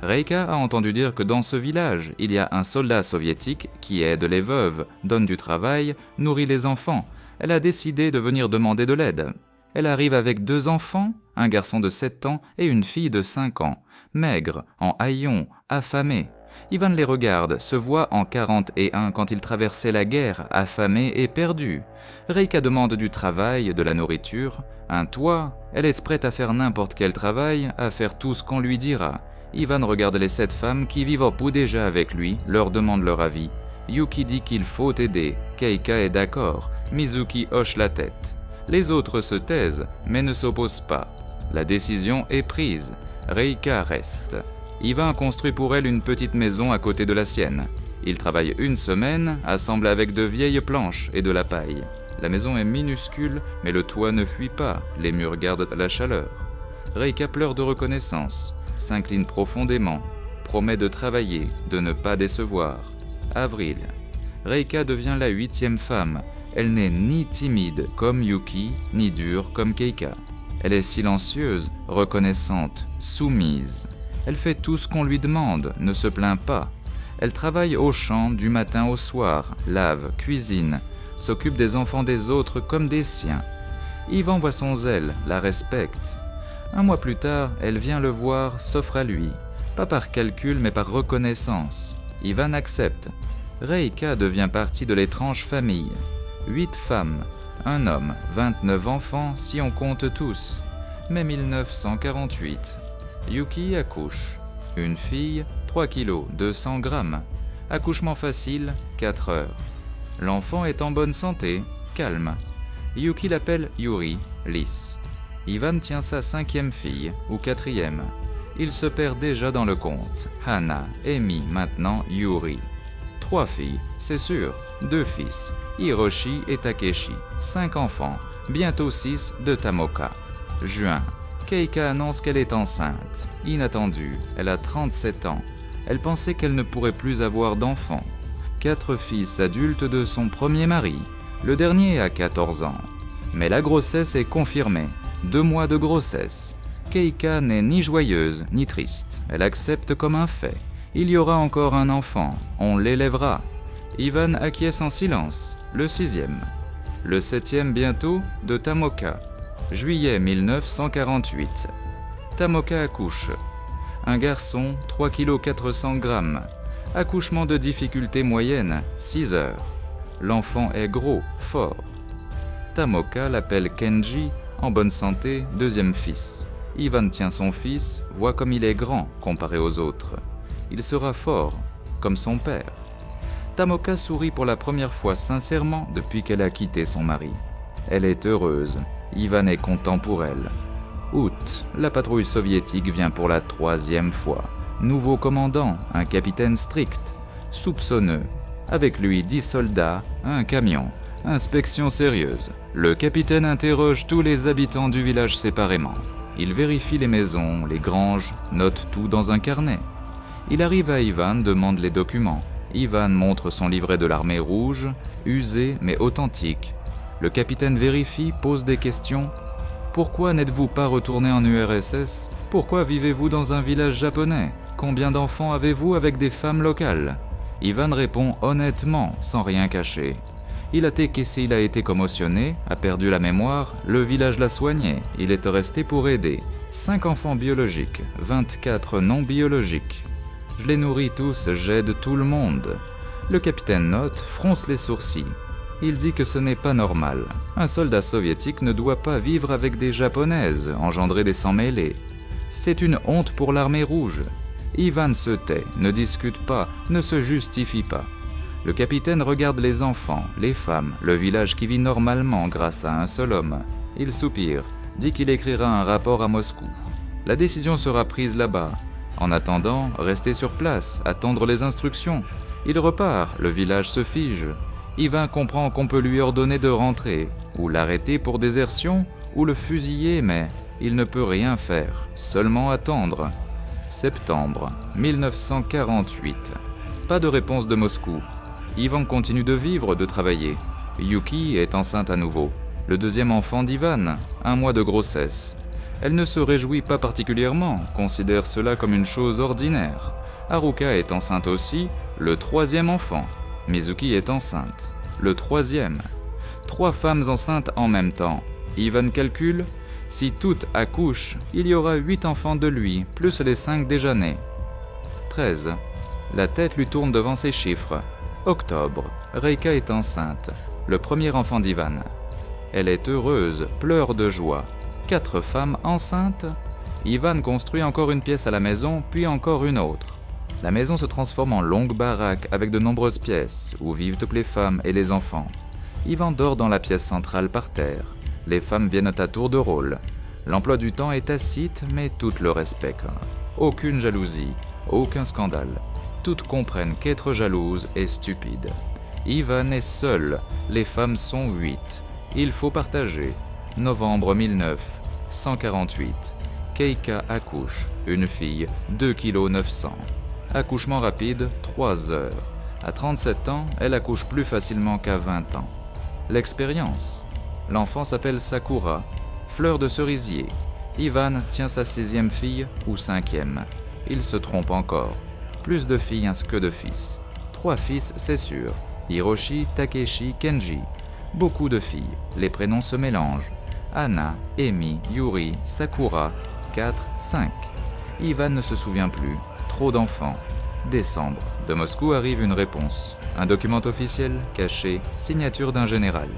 Reika a entendu dire que dans ce village, il y a un soldat soviétique qui aide les veuves, donne du travail, nourrit les enfants. Elle a décidé de venir demander de l'aide. Elle arrive avec 2 enfants, un garçon de 7 ans et une fille de 5 ans, maigres, en haillons, affamés. Ivan les regarde, se voit en 1941 quand il traversait la guerre, affamé et perdu. Reika demande du travail, de la nourriture, un toit. Elle est prête à faire n'importe quel travail, à faire tout ce qu'on lui dira. Ivan regarde les 7 femmes qui vivent au bout déjà avec lui, leur demande leur avis. Yuki dit qu'il faut aider, Keika est d'accord, Mizuki hoche la tête. Les autres se taisent, mais ne s'opposent pas. La décision est prise, Reika reste. Ivan construit pour elle une petite maison à côté de la sienne. Il travaille 1 semaine, assemble avec de vieilles planches et de la paille. La maison est minuscule, mais le toit ne fuit pas, les murs gardent la chaleur. Reika pleure de reconnaissance, s'incline profondément, promet de travailler, de ne pas décevoir. Avril. Reika devient la 8e femme. Elle n'est ni timide comme Yuki, ni dure comme Keika. Elle est silencieuse, reconnaissante, soumise. Elle fait tout ce qu'on lui demande, ne se plaint pas. Elle travaille au champ du matin au soir, lave, cuisine, s'occupe des enfants des autres comme des siens. Ivan voit son zèle, la respecte. 1 mois plus tard, elle vient le voir, s'offre à lui. Pas par calcul, mais par reconnaissance. Ivan accepte. Reika devient partie de l'étrange famille. 8 femmes, 1 homme, 29 enfants si on compte tous. Mais 1948. Yuki accouche. Une fille, 3 kg, 200 grammes. Accouchement facile, 4 heures. L'enfant est en bonne santé, calme. Yuki l'appelle Yuri, lisse. Ivan tient sa 5e fille, ou 4e. Il se perd déjà dans le compte. Hana, Emi, maintenant Yuri. 3 filles, c'est sûr. 2 fils, Hiroshi et Takeshi. 5 enfants, bientôt 6 de Tamoka. Juin. Keika annonce qu'elle est enceinte. Inattendue, elle a 37 ans. Elle pensait qu'elle ne pourrait plus avoir d'enfants. 4 fils adultes de son premier mari. Le dernier a 14 ans. Mais la grossesse est confirmée. 2 mois de grossesse. Keika n'est ni joyeuse ni triste. Elle accepte comme un fait. Il y aura encore un enfant. On l'élèvera. Ivan acquiesce en silence. Le 6e. Le 7e bientôt de Tamoka. Juillet 1948. Tamoka accouche. Un garçon, 3 kg 400 grammes. Accouchement de difficulté moyenne, 6 heures. L'enfant est gros, fort. Tamoka l'appelle Kenji, en bonne santé, 2e fils. Ivan tient son fils, voit comme il est grand comparé aux autres. Il sera fort, comme son père. Tamoka sourit pour la première fois sincèrement depuis qu'elle a quitté son mari. Elle est heureuse. Ivan est content pour elle. Août, la patrouille soviétique vient pour la 3e fois. Nouveau commandant, un capitaine strict, soupçonneux. Avec lui 10 soldats, un camion. Inspection sérieuse. Le capitaine interroge tous les habitants du village séparément. Il vérifie les maisons, les granges, note tout dans un carnet. Il arrive à Ivan, demande les documents. Ivan montre son livret de l'armée rouge, usé mais authentique. Le capitaine vérifie, pose des questions. Pourquoi n'êtes-vous pas retourné en URSS? Pourquoi vivez-vous dans un village japonais? Combien d'enfants avez-vous avec des femmes locales? Ivan répond honnêtement, sans rien cacher. Il a été commotionné, a perdu la mémoire, le village l'a soigné, il est resté pour aider. 5 enfants biologiques, 24 non biologiques. Je les nourris tous, j'aide tout le monde. Le capitaine note, fronce les sourcils. Il dit que ce n'est pas normal. Un soldat soviétique ne doit pas vivre avec des japonaises, engendrer des sang-mêlés. C'est une honte pour l'armée rouge. Ivan se tait, ne discute pas, ne se justifie pas. Le capitaine regarde les enfants, les femmes, le village qui vit normalement grâce à un seul homme. Il soupire, dit qu'il écrira un rapport à Moscou. La décision sera prise là-bas. En attendant, restez sur place, attendre les instructions. Il repart, le village se fige. Ivan comprend qu'on peut lui ordonner de rentrer, ou l'arrêter pour désertion, ou le fusiller, mais il ne peut rien faire, seulement attendre. Septembre 1948. Pas de réponse de Moscou. Ivan continue de vivre, de travailler. Yuki est enceinte à nouveau. Le deuxième enfant d'Ivan, 1 mois de grossesse. Elle ne se réjouit pas particulièrement, considère cela comme une chose ordinaire. Haruka est enceinte aussi, le 3e enfant. Mizuki est enceinte, le 3e. 3 femmes enceintes en même temps. Ivan calcule, si toutes accouchent, il y aura 8 enfants de lui, plus les 5 déjà nés. 13. La tête lui tourne devant ces chiffres. Octobre, Reika est enceinte, le premier enfant d'Ivan. Elle est heureuse, pleure de joie. 4 femmes enceintes. Ivan construit encore une pièce à la maison, puis encore une autre. La maison se transforme en longue baraque avec de nombreuses pièces, où vivent toutes les femmes et les enfants. Ivan dort dans la pièce centrale par terre. Les femmes viennent à tour de rôle. L'emploi du temps est tacite, mais toutes le respectent. Aucune jalousie, aucun scandale. Toutes comprennent qu'être jalouse est stupide. Ivan est seul, les femmes sont 8. Il faut partager. Novembre 1948. Keika accouche, une fille, 2 kg 900. Accouchement rapide, 3 heures. À 37 ans, elle accouche plus facilement qu'à 20 ans. L'expérience. L'enfant s'appelle Sakura, fleur de cerisier. Ivan tient sa 6e fille ou 5e. Il se trompe encore. Plus de filles que de fils. 3 fils, c'est sûr. Hiroshi, Takeshi, Kenji. Beaucoup de filles. Les prénoms se mélangent. Anna, Emi, Yuri, Sakura, 4, 5. Ivan ne se souvient plus. Trop d'enfants. Décembre. De Moscou arrive une réponse. Un document officiel, caché, signature d'un général.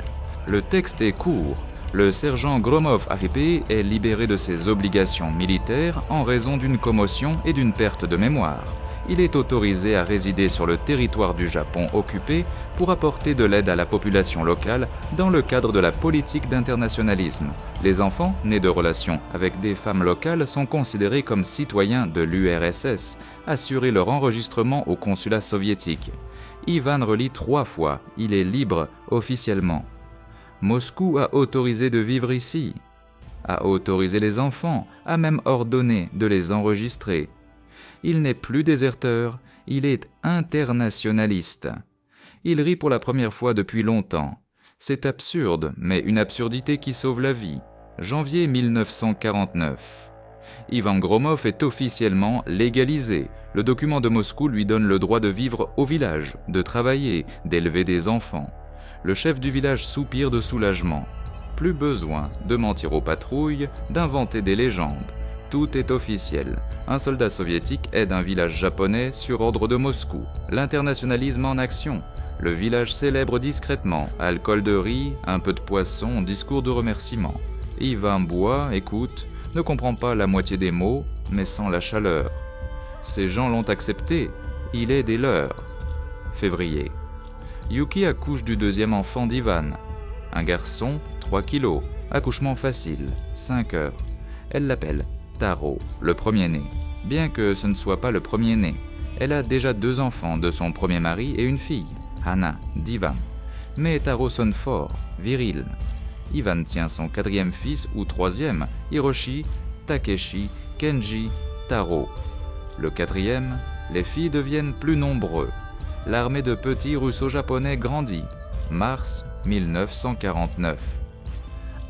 Le texte est court. Le sergent Gromov AFP est libéré de ses obligations militaires en raison d'une commotion et d'une perte de mémoire. Il est autorisé à résider sur le territoire du Japon occupé pour apporter de l'aide à la population locale dans le cadre de la politique d'internationalisme. Les enfants, nés de relations avec des femmes locales, sont considérés comme citoyens de l'URSS, assurer leur enregistrement au consulat soviétique. Ivan relit 3 fois, il est libre officiellement. Moscou a autorisé de vivre ici, a autorisé les enfants, a même ordonné de les enregistrer. Il n'est plus déserteur, il est internationaliste. Il rit pour la première fois depuis longtemps. C'est absurde, mais une absurdité qui sauve la vie. Janvier 1949. Ivan Gromov est officiellement légalisé. Le document de Moscou lui donne le droit de vivre au village, de travailler, d'élever des enfants. Le chef du village soupire de soulagement. Plus besoin de mentir aux patrouilles, d'inventer des légendes. Tout est officiel. Un soldat soviétique aide un village japonais sur ordre de Moscou. L'internationalisme en action. Le village célèbre discrètement. Alcool de riz, un peu de poisson, discours de remerciement. Ivan boit, écoute, ne comprend pas la moitié des mots, mais sent la chaleur. Ces gens l'ont accepté. Il est des leurs. Février. Yuki accouche du 2e enfant d'Ivan. Un garçon, 3 kilos. Accouchement facile, 5 heures. Elle l'appelle Taro, le premier-né. Bien que ce ne soit pas le premier-né, elle a déjà 2 enfants de son premier mari et une fille, Hana, d'Ivan. Mais Taro sonne fort, viril. Ivan tient son 4e fils ou 3e, Hiroshi, Takeshi, Kenji, Taro. Le 4e, les filles deviennent plus nombreux. L'armée de petits russo-japonais grandit. Mars 1949.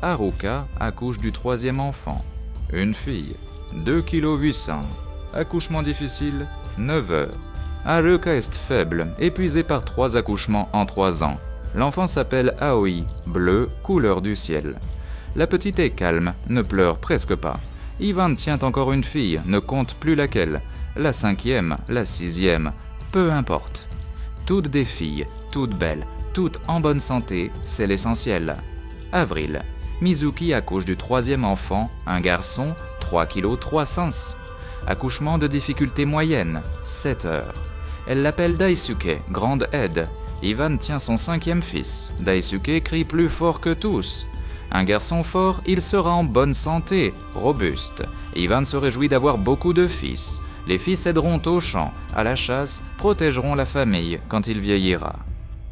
Haruka accouche du 3e enfant. Une fille, 2 kg 800. Accouchement difficile, 9 heures. Haruka est faible, épuisée par 3 accouchements en 3 ans. L'enfant s'appelle Aoi, bleu, couleur du ciel. La petite est calme, ne pleure presque pas. Ivan tient encore une fille, ne compte plus laquelle. La 5e, la 6e, peu importe. Toutes des filles, toutes belles, toutes en bonne santé, c'est l'essentiel. Avril. Mizuki accouche du 3e enfant, un garçon, 3 kg 300. Accouchement de difficulté moyenne, 7 heures. Elle l'appelle Daisuke, grande aide. Ivan tient son 5e fils. Daisuke crie plus fort que tous. Un garçon fort, il sera en bonne santé, robuste. Ivan se réjouit d'avoir beaucoup de fils. Les fils aideront au champ, à la chasse, protégeront la famille quand il vieillira.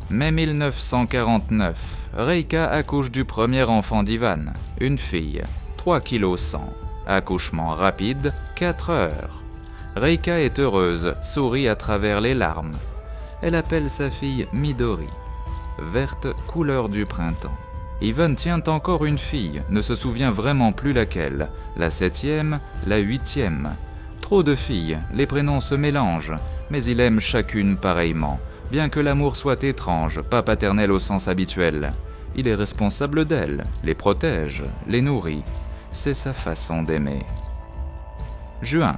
Mai 1949, Reika accouche du premier enfant d'Ivan, une fille, 3 kg 100. Accouchement rapide, 4 heures. Reika est heureuse, sourit à travers les larmes. Elle appelle sa fille Midori, verte couleur du printemps. Ivan tient encore une fille, ne se souvient vraiment plus laquelle, la 7e, la 8e. Trop de filles, les prénoms se mélangent, mais il aime chacune pareillement, bien que l'amour soit étrange, pas paternel au sens habituel. Il est responsable d'elles, les protège, les nourrit. C'est sa façon d'aimer. Juin.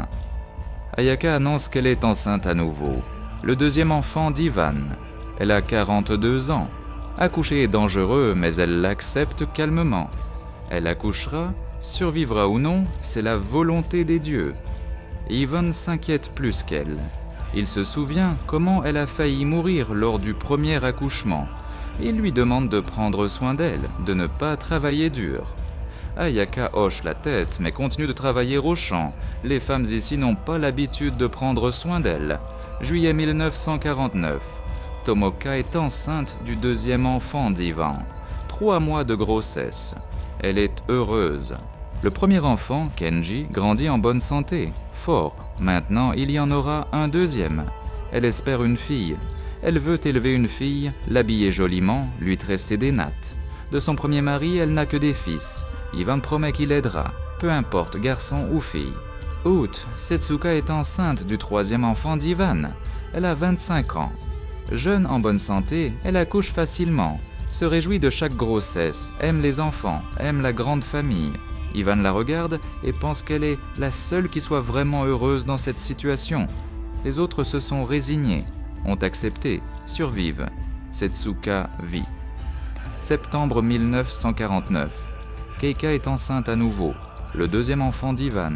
Ayaka annonce qu'elle est enceinte à nouveau. Le deuxième enfant d'Ivan. Elle a 42 ans. Accoucher est dangereux, mais elle l'accepte calmement. Elle accouchera, survivra ou non, c'est la volonté des dieux. Ivan s'inquiète plus qu'elle. Il se souvient comment elle a failli mourir lors du premier accouchement. Il lui demande de prendre soin d'elle, de ne pas travailler dur. Ayaka hoche la tête, mais continue de travailler au champ. Les femmes ici n'ont pas l'habitude de prendre soin d'elles. Juillet 1949. Tomoka est enceinte du deuxième enfant d'Ivan. 3 mois de grossesse. Elle est heureuse. Le premier enfant, Kenji, grandit en bonne santé, fort. Maintenant, il y en aura un deuxième. Elle espère une fille. Elle veut élever une fille, l'habiller joliment, lui tresser des nattes. De son premier mari, elle n'a que des fils. Ivan promet qu'il aidera, peu importe garçon ou fille. Août, Setsuka est enceinte du troisième enfant d'Ivan. Elle a 25 ans. Jeune en bonne santé, elle accouche facilement, se réjouit de chaque grossesse, aime les enfants, aime la grande famille. Ivan la regarde et pense qu'elle est la seule qui soit vraiment heureuse dans cette situation. Les autres se sont résignés, ont accepté, survivent. Setsuka vit. Septembre 1949. Keika est enceinte à nouveau, le deuxième enfant d'Ivan.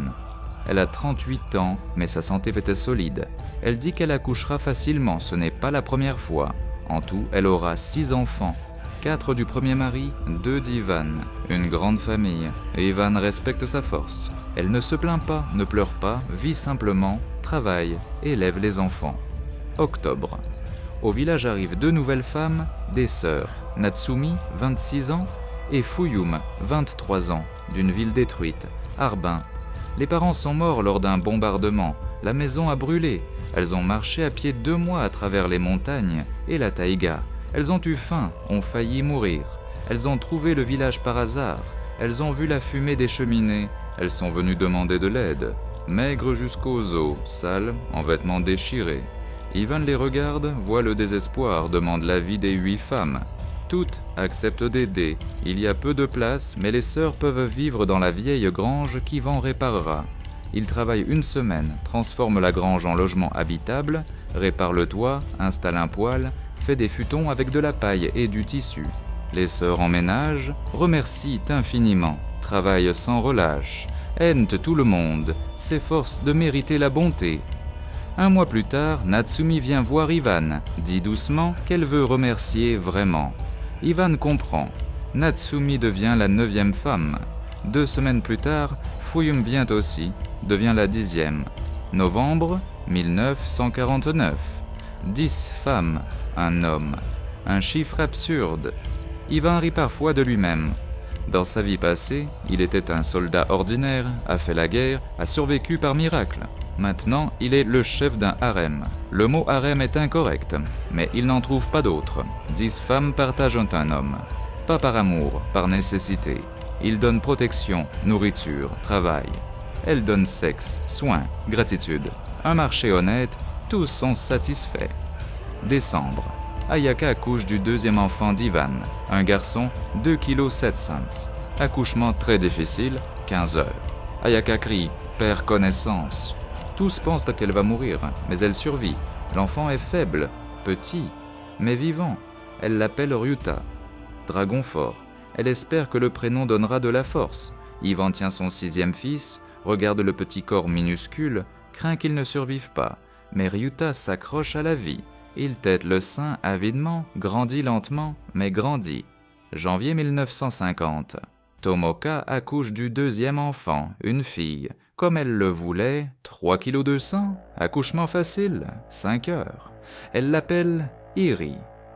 Elle a 38 ans, mais sa santé était solide. Elle dit qu'elle accouchera facilement, ce n'est pas la première fois. En tout, elle aura 6 enfants. 4 du premier mari, 2 d'Ivan. Une grande famille. Et Ivan respecte sa force. Elle ne se plaint pas, ne pleure pas, vit simplement, travaille, élève les enfants. Octobre. Au village arrivent 2 nouvelles femmes, des sœurs. Natsumi, 26 ans, et Fuyum, 23 ans, d'une ville détruite, Harbin. Les parents sont morts lors d'un bombardement. La maison a brûlé. Elles ont marché à pied 2 mois à travers les montagnes et la taïga. Elles ont eu faim, ont failli mourir. Elles ont trouvé le village par hasard. Elles ont vu la fumée des cheminées. Elles sont venues demander de l'aide. Maigres jusqu'aux os, sales, en vêtements déchirés. Ivan les regarde, voit le désespoir, demande l'avis des 8 femmes. Toutes acceptent d'aider. Il y a peu de place, mais les sœurs peuvent vivre dans la vieille grange qu'Ivan réparera. Il travaille 1 semaine, transforme la grange en logement habitable, répare le toit, installe un poêle, fait des futons avec de la paille et du tissu. Les sœurs emménagent, remercient infiniment, travaillent sans relâche, aiment tout le monde, s'efforcent de mériter la bonté. 1 mois plus tard, Natsumi vient voir Ivan, dit doucement qu'elle veut remercier vraiment. Ivan comprend. Natsumi devient la 9e femme. 2 semaines plus tard, Fuyum vient aussi, devient la 10e. Novembre 1949. 10 femmes, un homme. Un chiffre absurde. Ivan rit parfois de lui-même. Dans sa vie passée, il était un soldat ordinaire, a fait la guerre, a survécu par miracle. Maintenant, il est le chef d'un harem. Le mot harem est incorrect, mais il n'en trouve pas d'autre. 10 femmes partagent un homme. Pas par amour, par nécessité. Il donne protection, nourriture, travail. Elle donne sexe, soins, gratitude. Un marché honnête, tous sont satisfaits. Décembre. Ayaka accouche du 2e enfant d'Ivan, un garçon, 2 kg 700. Accouchement très difficile, 15 heures. Ayaka crie, perd connaissance. Tous pensent qu'elle va mourir, mais elle survit. L'enfant est faible, petit, mais vivant. Elle l'appelle Ryuta, dragon fort. Elle espère que le prénom donnera de la force. Ivan tient son 6e fils, regarde le petit corps minuscule, craint qu'il ne survive pas. Mais Ryuta s'accroche à la vie. Il tète le sein avidement, grandit lentement, mais grandit. Janvier 1950. Tomoka accouche du deuxième enfant, une fille. Comme elle le voulait, 3 kg de sang, accouchement facile, 5 heures. Elle l'appelle Iri.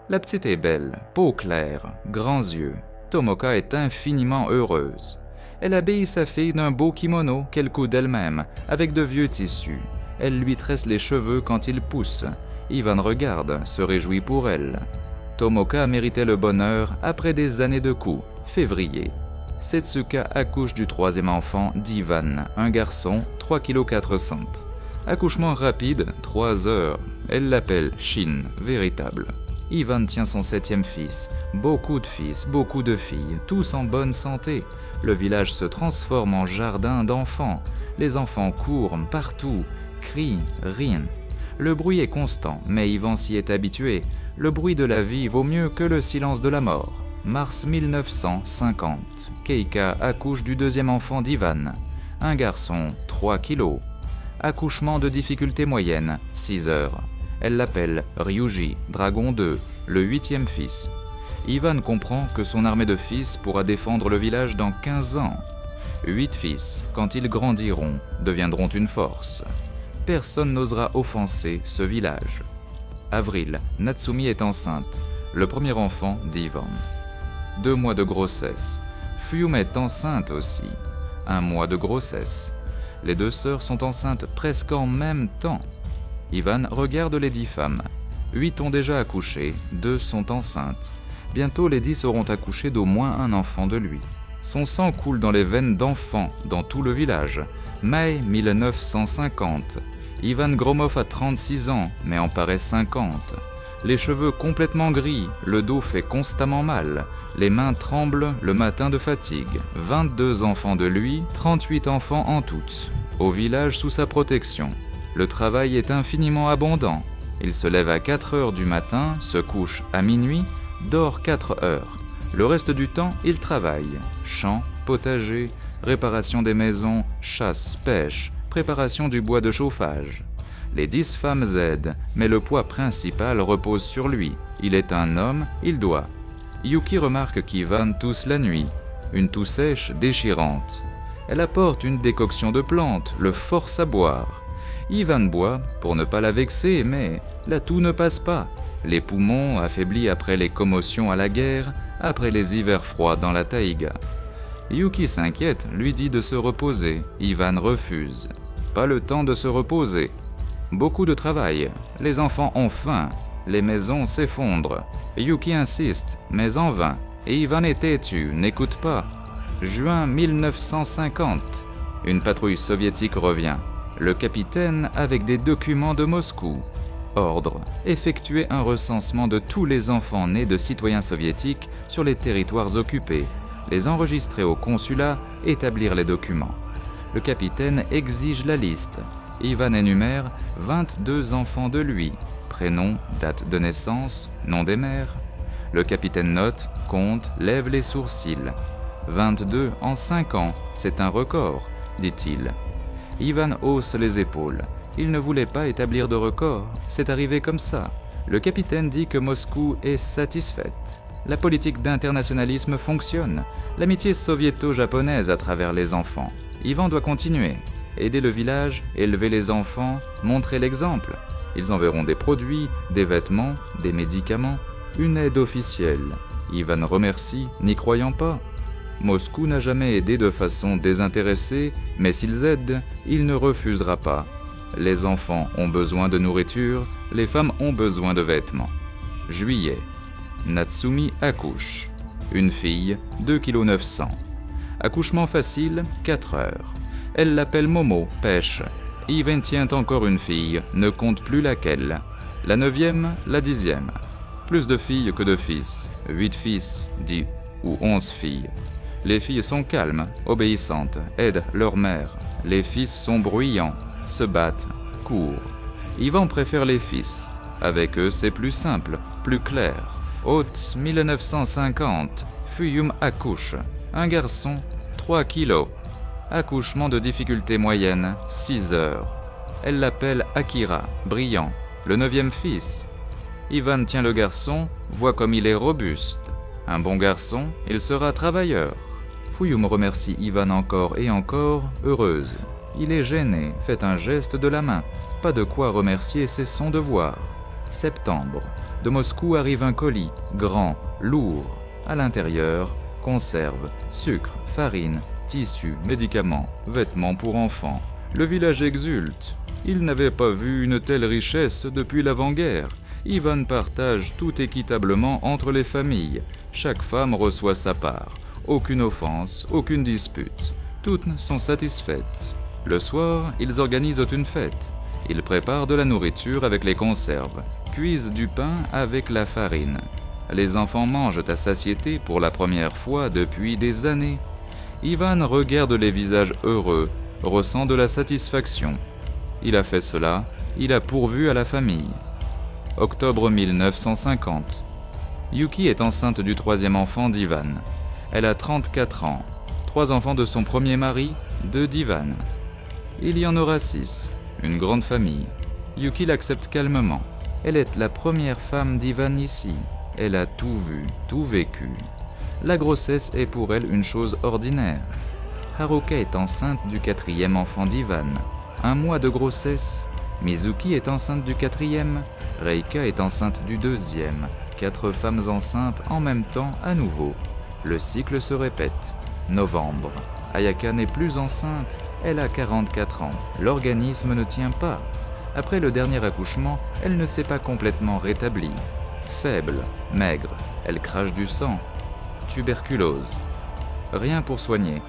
La petite est belle, peau claire, grands yeux. Tomoka est infiniment heureuse. Elle habille sa fille d'un beau kimono qu'elle coud d'elle-même, avec de vieux tissus. Elle lui tresse les cheveux quand ils poussent. Ivan regarde, se réjouit pour elle. Tomoka méritait le bonheur après des années de coups. Février. Setsuka accouche du troisième enfant d'Ivan, un garçon, 3,4 kg. Accouchement rapide, 3 heures. Elle l'appelle Shin, véritable. Ivan tient son 7e fils. Beaucoup de fils, beaucoup de filles, tous en bonne santé. Le village se transforme en jardin d'enfants. Les enfants courent partout, crient, rient. Le bruit est constant, mais Ivan s'y est habitué. Le bruit de la vie vaut mieux que le silence de la mort. Mars 1950. Keika accouche du deuxième enfant d'Ivan. Un garçon, 3 kg. Accouchement de difficulté moyenne, 6 heures. Elle l'appelle Ryuji, Dragon 2, le 8e fils. Ivan comprend que son armée de fils pourra défendre le village dans 15 ans. 8 fils, quand ils grandiront, deviendront une force. Personne n'osera offenser ce village. Avril, Natsumi est enceinte, le premier enfant d'Ivan. 2 mois de grossesse. Fuyume est enceinte aussi. 1 mois de grossesse. Les 2 sœurs sont enceintes presque en même temps. Ivan regarde les 10 femmes. 8 ont déjà accouché, 2 sont enceintes. Bientôt les 10 auront accouché d'au moins un enfant de lui. Son sang coule dans les veines d'enfants dans tout le village. Mai 1950. Ivan Gromov a 36 ans, mais en paraît 50. Les cheveux complètement gris, le dos fait constamment mal, les mains tremblent le matin de fatigue. 22 enfants de lui, 38 enfants en tout, au village sous sa protection. Le travail est infiniment abondant. Il se lève à 4 heures du matin, se couche à minuit, dort 4 heures. Le reste du temps, il travaille. Champs, potager, réparation des maisons, chasse, pêche, préparation du bois de chauffage. Les 10 femmes aident, mais le poids principal repose sur lui. Il est un homme, il doit. Yuki remarque qu'Ivan tousse la nuit, une toux sèche déchirante. Elle apporte une décoction de plantes, le force à boire. Ivan boit pour ne pas la vexer, mais la toux ne passe pas. Les poumons affaiblis après les commotions à la guerre, après les hivers froids dans la taïga. Yuki s'inquiète, lui dit de se reposer. Ivan refuse. Pas le temps de se reposer. Beaucoup de travail. Les enfants ont faim. Les maisons s'effondrent. Yuki insiste, mais en vain. Et Ivan est têtu, n'écoute pas. Juin 1950. Une patrouille soviétique revient. Le capitaine avec des documents de Moscou. Ordre. Effectuer un recensement de tous les enfants nés de citoyens soviétiques sur les territoires occupés. Les enregistrer au consulat, établir les documents. Le capitaine exige la liste. Ivan énumère 22 enfants de lui. Prénom, date de naissance, nom des mères. Le capitaine note, compte, lève les sourcils. 22 en 5 ans, c'est un record, dit-il. Ivan hausse les épaules. Il ne voulait pas établir de record, c'est arrivé comme ça. Le capitaine dit que Moscou est satisfaite. La politique d'internationalisme fonctionne. L'amitié soviéto-japonaise à travers les enfants. Ivan doit continuer. Aider le village, élever les enfants, montrer l'exemple. Ils enverront des produits, des vêtements, des médicaments, une aide officielle. Ivan remercie, n'y croyant pas. Moscou n'a jamais aidé de façon désintéressée, mais s'ils aident, il ne refusera pas. Les enfants ont besoin de nourriture, les femmes ont besoin de vêtements. Juillet. Natsumi accouche. Une fille, 2,9 kg. Accouchement facile, 4 heures. Elle l'appelle Momo, pêche. Ivan tient encore une fille, ne compte plus laquelle. La 9e, la 10e. Plus de filles que de fils. 8 fils, 10 ou 11 filles. Les filles sont calmes, obéissantes, aident leur mère. Les fils sont bruyants, se battent, courent. Ivan préfère les fils. Avec eux, c'est plus simple, plus clair. Août 1950, Fuyum accouche. Un garçon, 3 kg. Accouchement de difficulté moyenne, 6 heures. Elle l'appelle Akira, brillant, le 9e fils. Ivan tient le garçon, voit comme il est robuste. Un bon garçon, il sera travailleur. Fuyum remercie Ivan encore et encore, heureuse. Il est gêné, fait un geste de la main. Pas de quoi remercier, c'est son devoir. Septembre. De Moscou arrive un colis, grand, lourd. À l'intérieur, conserves, sucre, farine, tissus, médicaments, vêtements pour enfants. Le village exulte. Il n'avait pas vu une telle richesse depuis l'avant-guerre. Ivan partage tout équitablement entre les familles. Chaque femme reçoit sa part. Aucune offense, aucune dispute. Toutes sont satisfaites. Le soir, ils organisent une fête. Ils préparent de la nourriture avec les conserves, cuisent du pain avec la farine. Les enfants mangent à satiété pour la première fois depuis des années. Ivan regarde les visages heureux, ressent de la satisfaction. Il a fait cela, il a pourvu à la famille. Octobre 1950. Yuki est enceinte du troisième enfant d'Ivan. Elle a 34 ans, 3 enfants de son premier mari, 2 d'Ivan. Il y en aura 6, une grande famille. Yuki l'accepte calmement. Elle est la première femme d'Ivan ici. Elle a tout vu, tout vécu. La grossesse est pour elle une chose ordinaire. Haruka est enceinte du 4e enfant d'Ivan. 1 mois de grossesse. Mizuki est enceinte du 4e. Reika est enceinte du 2e. 4 femmes enceintes en même temps à nouveau. Le cycle se répète. Novembre. Ayaka n'est plus enceinte. Elle a 44 ans. L'organisme ne tient pas. Après le dernier accouchement, elle ne s'est pas complètement rétablie. Faible, maigre, elle crache du sang. Tuberculose. Rien pour soigner.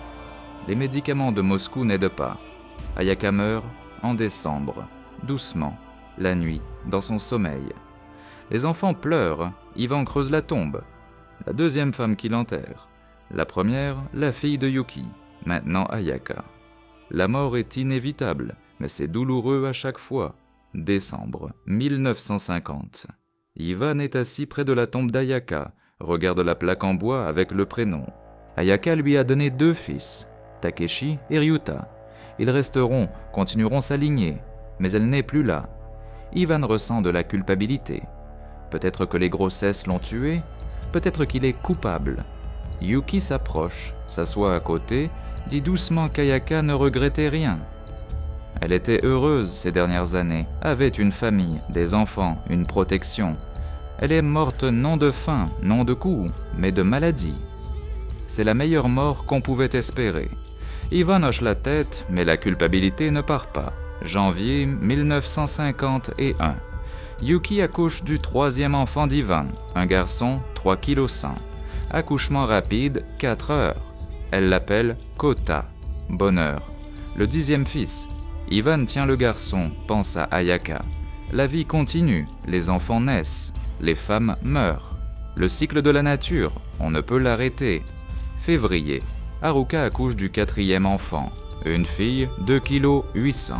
Les médicaments de Moscou n'aident pas. Ayaka meurt en décembre, doucement, la nuit, dans son sommeil. Les enfants pleurent, Ivan creuse la tombe. La 2e femme qui l'enterre. La première, la fille de Yuki, maintenant Ayaka. La mort est inévitable, mais c'est douloureux à chaque fois. Décembre 1950. Ivan est assis près de la tombe d'Ayaka, regarde la plaque en bois avec le prénom. Ayaka lui a donné 2 fils, Takeshi et Ryuta. Ils resteront, continueront sa lignée, mais elle n'est plus là. Ivan ressent de la culpabilité. Peut-être que les grossesses l'ont tué, peut-être qu'il est coupable. Yuki s'approche, s'assoit à côté, dit doucement qu'Ayaka ne regrettait rien. Elle était heureuse ces dernières années, avait une famille, des enfants, une protection. Elle est morte non de faim, non de coups, mais de maladie. C'est la meilleure mort qu'on pouvait espérer. Ivan hoche la tête, mais la culpabilité ne part pas. Janvier 1951. Yuki accouche du 3e enfant d'Ivan, un garçon, 3 kg 100. Accouchement rapide, 4 heures. Elle l'appelle Kota, bonheur. Le 10e fils. Ivan tient le garçon, pense à Ayaka. La vie continue, les enfants naissent, les femmes meurent. Le cycle de la nature, on ne peut l'arrêter. Février. Haruka accouche du 4e enfant, une fille, 2 kg 800.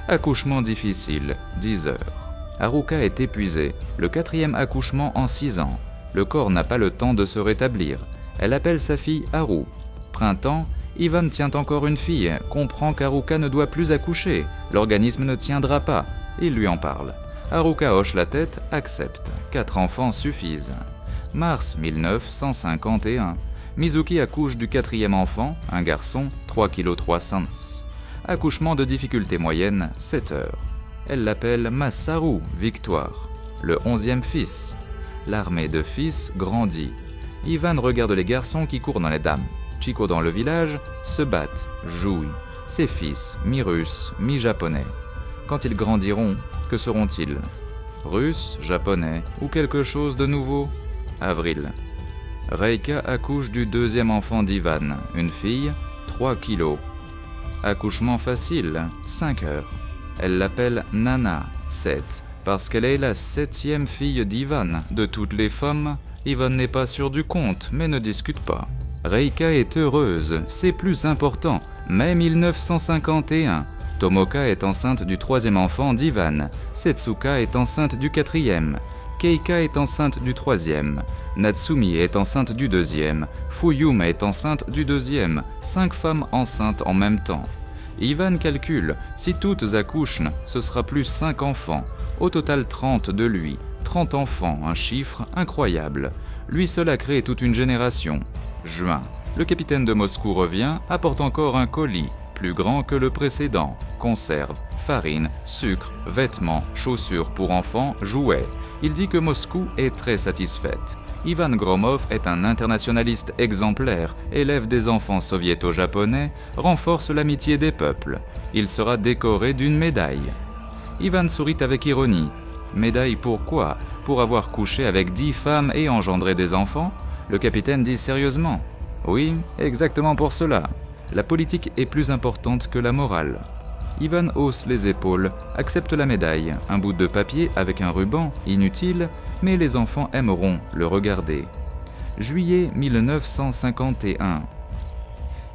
Accouchement difficile, 10 heures. Haruka est épuisée, le 4e accouchement en 6 ans. Le corps n'a pas le temps de se rétablir. Elle appelle sa fille Haru. Printemps, Ivan tient encore une fille, comprend qu'Haruka ne doit plus accoucher, l'organisme ne tiendra pas. Il lui en parle. Haruka hoche la tête, accepte. 4 enfants suffisent. Mars 1951. Mizuki accouche du 4e enfant, un garçon, 3 kg 300. Accouchement de difficulté moyenne, 7 heures. Elle l'appelle Masaru, victoire. Le 11e fils. L'armée de fils grandit. Ivan regarde les garçons qui courent dans les dames. Chico dans le village se battent, jouent. Ses fils, mi-russes, mi-japonais. Quand ils grandiront, que seront-ils? Russes, japonais ou quelque chose de nouveau? Avril. Reika accouche du 2e enfant d'Ivan, une fille, 3 kilos. Accouchement facile, 5 heures. Elle l'appelle Nana, 7, parce qu'elle est la 7e fille d'Ivan. De toutes les femmes, Ivan n'est pas sûr du compte, mais ne discute pas. Reika est heureuse, c'est plus important. Mai 1951. Tomoka est enceinte du 3e enfant d'Ivan. Setsuka est enceinte du 4e. Keika est enceinte du 3e. Natsumi est enceinte du 2e. Fuyum est enceinte du 2e. 5 femmes enceintes en même temps. Ivan calcule, si toutes accouchent, ce sera plus 5 enfants. Au total 30 de lui. 30 enfants, un chiffre incroyable. Lui seul a créé toute une génération. Juin. Le capitaine de Moscou revient, apporte encore un colis, plus grand que le précédent. Conserves, farine, sucre, vêtements, chaussures pour enfants, jouets. Il dit que Moscou est très satisfaite. Ivan Gromov est un internationaliste exemplaire, élève des enfants soviéto-japonais, renforce l'amitié des peuples. Il sera décoré d'une médaille. Ivan sourit avec ironie. Médaille pourquoi? Pour avoir couché avec 10 femmes et engendré des enfants? Le capitaine dit sérieusement. Oui, exactement pour cela. La politique est plus importante que la morale. Ivan hausse les épaules, accepte la médaille, un bout de papier avec un ruban, inutile, mais les enfants aimeront le regarder. Juillet 1951.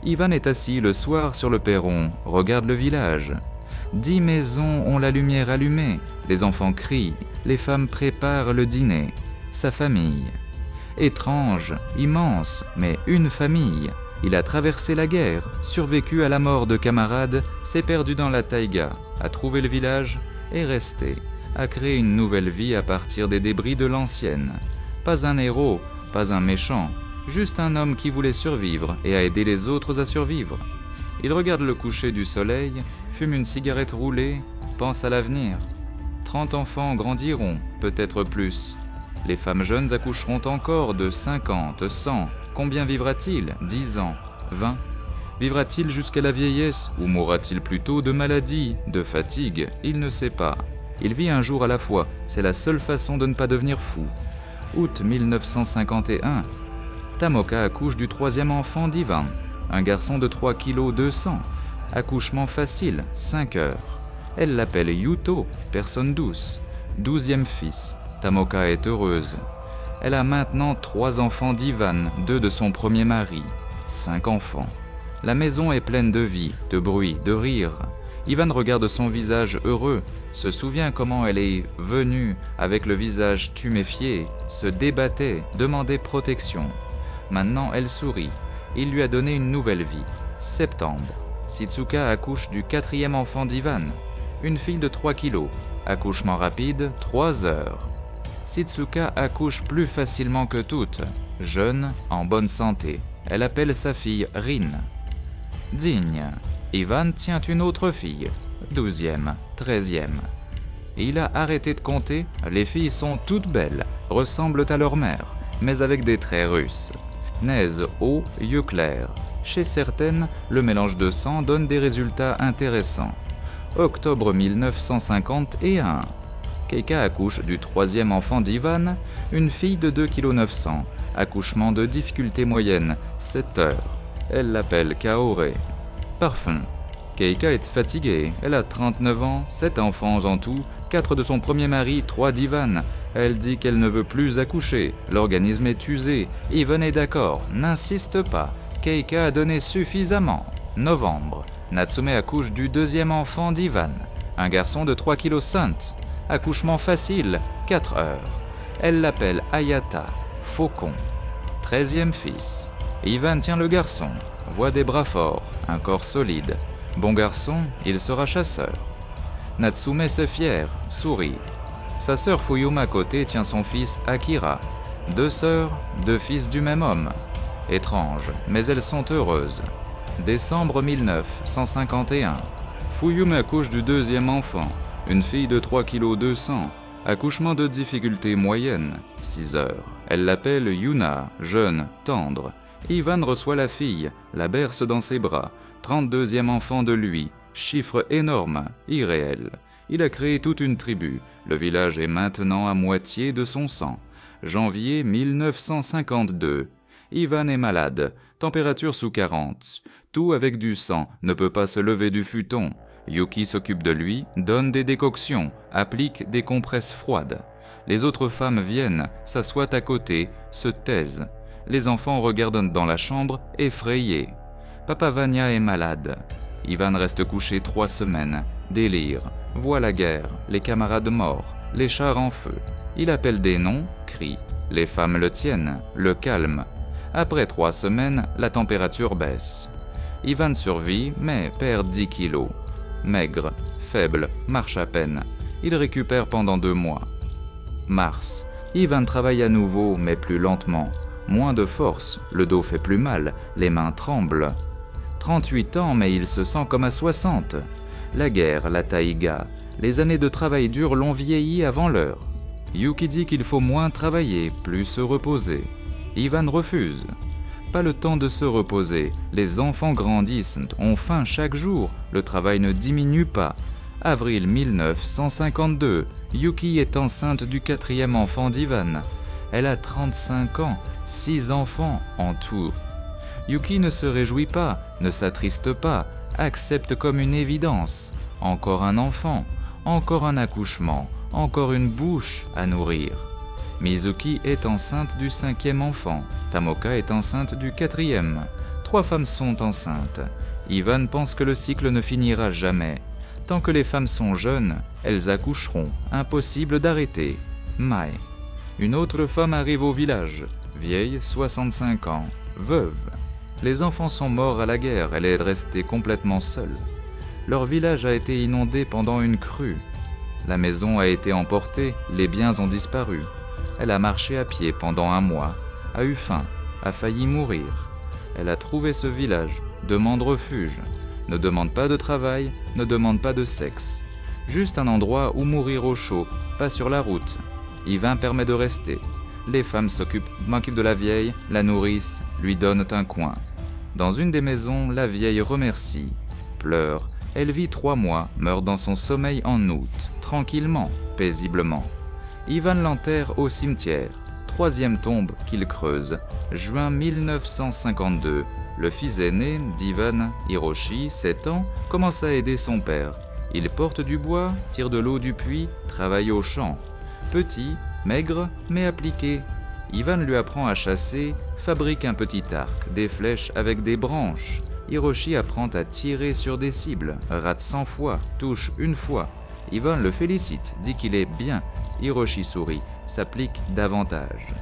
Ivan est assis le soir sur le perron, regarde le village. 10 maisons ont la lumière allumée, les enfants crient, les femmes préparent le dîner. Sa famille. Étrange, immense, mais une famille. Il a traversé la guerre, survécu à la mort de camarades, s'est perdu dans la taïga, a trouvé le village, est resté, a créé une nouvelle vie à partir des débris de l'ancienne. Pas un héros, pas un méchant, juste un homme qui voulait survivre et a aidé les autres à survivre. Il regarde le coucher du soleil, fume une cigarette roulée, pense à l'avenir. 30 enfants grandiront, peut-être plus. Les femmes jeunes accoucheront encore de 50, 100. Combien vivra-t-il? 10 ans, 20? Vivra-t-il jusqu'à la vieillesse ou mourra-t-il plutôt de maladie, de fatigue? Il ne sait pas. Il vit un jour à la fois, c'est la seule façon de ne pas devenir fou. Août 1951. Tamoka accouche du 3e enfant d'Ivan, un garçon de 3 kg 200. Accouchement facile, 5 heures. Elle l'appelle Yuto, personne douce. 12e fils. Tamoka est heureuse. Elle a maintenant 3 enfants d'Ivan, 2 de son premier mari, 5 enfants. La maison est pleine de vie, de bruit, de rire. Ivan regarde son visage heureux, se souvient comment elle est venue avec le visage tuméfié, se débattait, demandait protection. Maintenant elle sourit. Il lui a donné une nouvelle vie. Septembre. Sitsuka accouche du 4e enfant d'Ivan, une fille de 3 kilos. Accouchement rapide, 3 heures. Sitsuka accouche plus facilement que toutes, jeune, en bonne santé. Elle appelle sa fille Rin. Digne. Ivan tient une autre fille, 12e, 13e. Il a arrêté de compter, les filles sont toutes belles, ressemblent à leur mère, mais avec des traits russes. Nez hauts, yeux clairs. Chez certaines, le mélange de sang donne des résultats intéressants. Octobre 1951. Keika accouche du 3e enfant d'Ivan, une fille de 2 kg 900, accouchement de difficulté moyenne, 7 heures. Elle l'appelle Kaore. Parfum. Keika est fatiguée, elle a 39 ans, 7 enfants en tout, 4 de son premier mari, 3 d'Ivan. Elle dit qu'elle ne veut plus accoucher, l'organisme est usé. Ivan est d'accord, n'insiste pas. Keika a donné suffisamment. Novembre. Natsume accouche du 2e enfant d'Ivan, un garçon de 3 kg 5. Accouchement facile, 4 heures. Elle l'appelle Ayata, faucon. 13e fils. Ivan tient le garçon, voit des bras forts, un corps solide. Bon garçon, il sera chasseur. Natsume s'est fière, sourit. Sa sœur Fuyuma à côté tient son fils Akira. 2 sœurs, 2 fils du même homme. Étrange, mais elles sont heureuses. Décembre 1951. Fuyuma accouche du 2e enfant. Une fille de 3 kg 200, accouchement de difficulté moyenne, 6 heures. Elle l'appelle Yuna, jeune, tendre. Ivan reçoit la fille, la berce dans ses bras, 32e enfant de lui, chiffre énorme, irréel. Il a créé toute une tribu, le village est maintenant à moitié de son sang. Janvier 1952. Ivan est malade, température sous 40. Tout avec du sang, ne peut pas se lever du futon. Yuki s'occupe de lui, donne des décoctions, applique des compresses froides. Les autres femmes viennent, s'assoient à côté, se taisent. Les enfants regardent dans la chambre, effrayés. Papa Vania est malade. Ivan reste couché 3 semaines. Délire. Voit la guerre, les camarades morts, les chars en feu. Il appelle des noms, crie. Les femmes le tiennent, le calment. Après 3 semaines, la température baisse. Ivan survit, mais perd 10 kilos. Maigre, faible, marche à peine. Il récupère pendant 2 mois. Mars. Ivan travaille à nouveau, mais plus lentement. Moins de force, le dos fait plus mal, les mains tremblent. 38 ans, mais il se sent comme à 60. La guerre, la taïga, les années de travail dur l'ont vieilli avant l'heure. Yuki dit qu'il faut moins travailler, plus se reposer. Ivan refuse. Pas le temps de se reposer, les enfants grandissent, ont faim chaque jour, le travail ne diminue pas. Avril 1952, Yuki est enceinte du 4e enfant d'Ivan. Elle a 35 ans, 6 enfants en tout. Yuki ne se réjouit pas, ne s'attriste pas, accepte comme une évidence. Encore un enfant, encore un accouchement, encore une bouche à nourrir. Mizuki est enceinte du 5e enfant, Tamoka est enceinte du 4e. 3 femmes sont enceintes. Ivan pense que le cycle ne finira jamais. Tant que les femmes sont jeunes, elles accoucheront, impossible d'arrêter. Mai. Une autre femme arrive au village, vieille, 65 ans, veuve. Les enfants sont morts à la guerre, elle est restée complètement seule. Leur village a été inondé pendant une crue. La maison a été emportée, les biens ont disparu. Elle a marché à pied pendant un mois, a eu faim, a failli mourir. Elle a trouvé ce village, demande refuge. Ne demande pas de travail, ne demande pas de sexe. Juste un endroit où mourir au chaud, pas sur la route. Ivan permet de rester. Les femmes s'occupent de la vieille, la nourrissent, lui donnent un coin. Dans une des maisons, la vieille remercie, pleure. Elle vit 3 mois, meurt dans son sommeil en août, tranquillement, paisiblement. Ivan l'enterre au cimetière. 3e tombe qu'il creuse. Juin 1952. Le fils aîné d'Ivan, Hiroshi, 7 ans, commence à aider son père. Il porte du bois, tire de l'eau du puits, travaille au champ. Petit, maigre, mais appliqué. Ivan lui apprend à chasser, fabrique un petit arc, des flèches avec des branches. Hiroshi apprend à tirer sur des cibles, rate 100 fois, touche 1 fois. Ivan le félicite, dit qu'il est bien. Hiroshi sourit, s'applique davantage.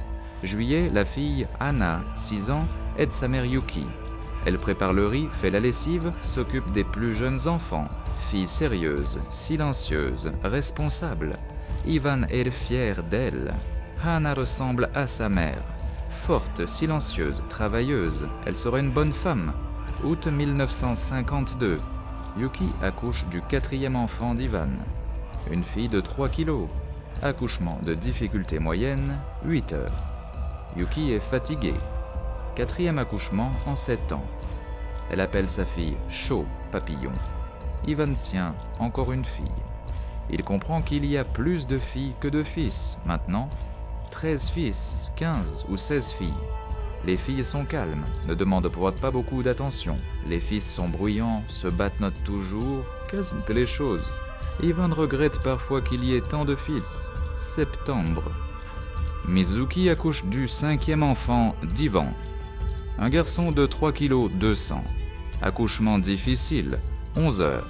Juillet, la fille Anna, 6 ans, aide sa mère Yuki. Elle prépare le riz, fait la lessive, s'occupe des plus jeunes enfants. Fille sérieuse, silencieuse, responsable. Ivan est fier d'elle. Hana ressemble à sa mère. Forte, silencieuse, travailleuse, elle sera une bonne femme. Août 1952. Yuki accouche du 4e enfant d'Ivan. Une fille de 3 kilos. Accouchement de difficulté moyenne, 8 heures. Yuki est fatiguée. 4e accouchement en 7 ans. Elle appelle sa fille Sho, papillon. Ivan tient encore une fille. Il comprend qu'il y a plus de filles que de fils maintenant. 13 fils, 15 ou 16 filles. Les filles sont calmes, ne demandent pas beaucoup d'attention. Les fils sont bruyants, se battent toujours, cassent les choses. Ivan regrette parfois qu'il y ait tant de fils. Septembre. Mizuki accouche du 5e enfant d'Ivan. Un garçon de 3 kg 200. Accouchement difficile, 11 heures.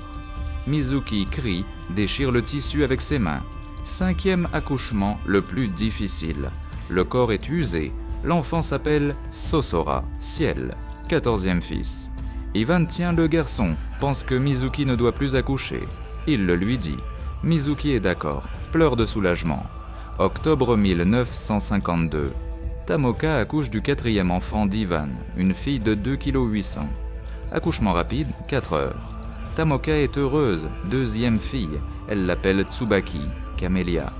Mizuki crie, déchire le tissu avec ses mains. 5e accouchement le plus difficile. Le corps est usé. L'enfant s'appelle Sosora, ciel, 14e fils. Ivan tient le garçon, pense que Mizuki ne doit plus accoucher. Il le lui dit. Mizuki est d'accord, pleure de soulagement. Octobre 1952. Tamoka accouche du 4e enfant d'Ivan, une fille de 2 kg 800. Accouchement rapide, 4 heures. Tamoka est heureuse, 2e fille. Elle l'appelle Tsubaki, camélia.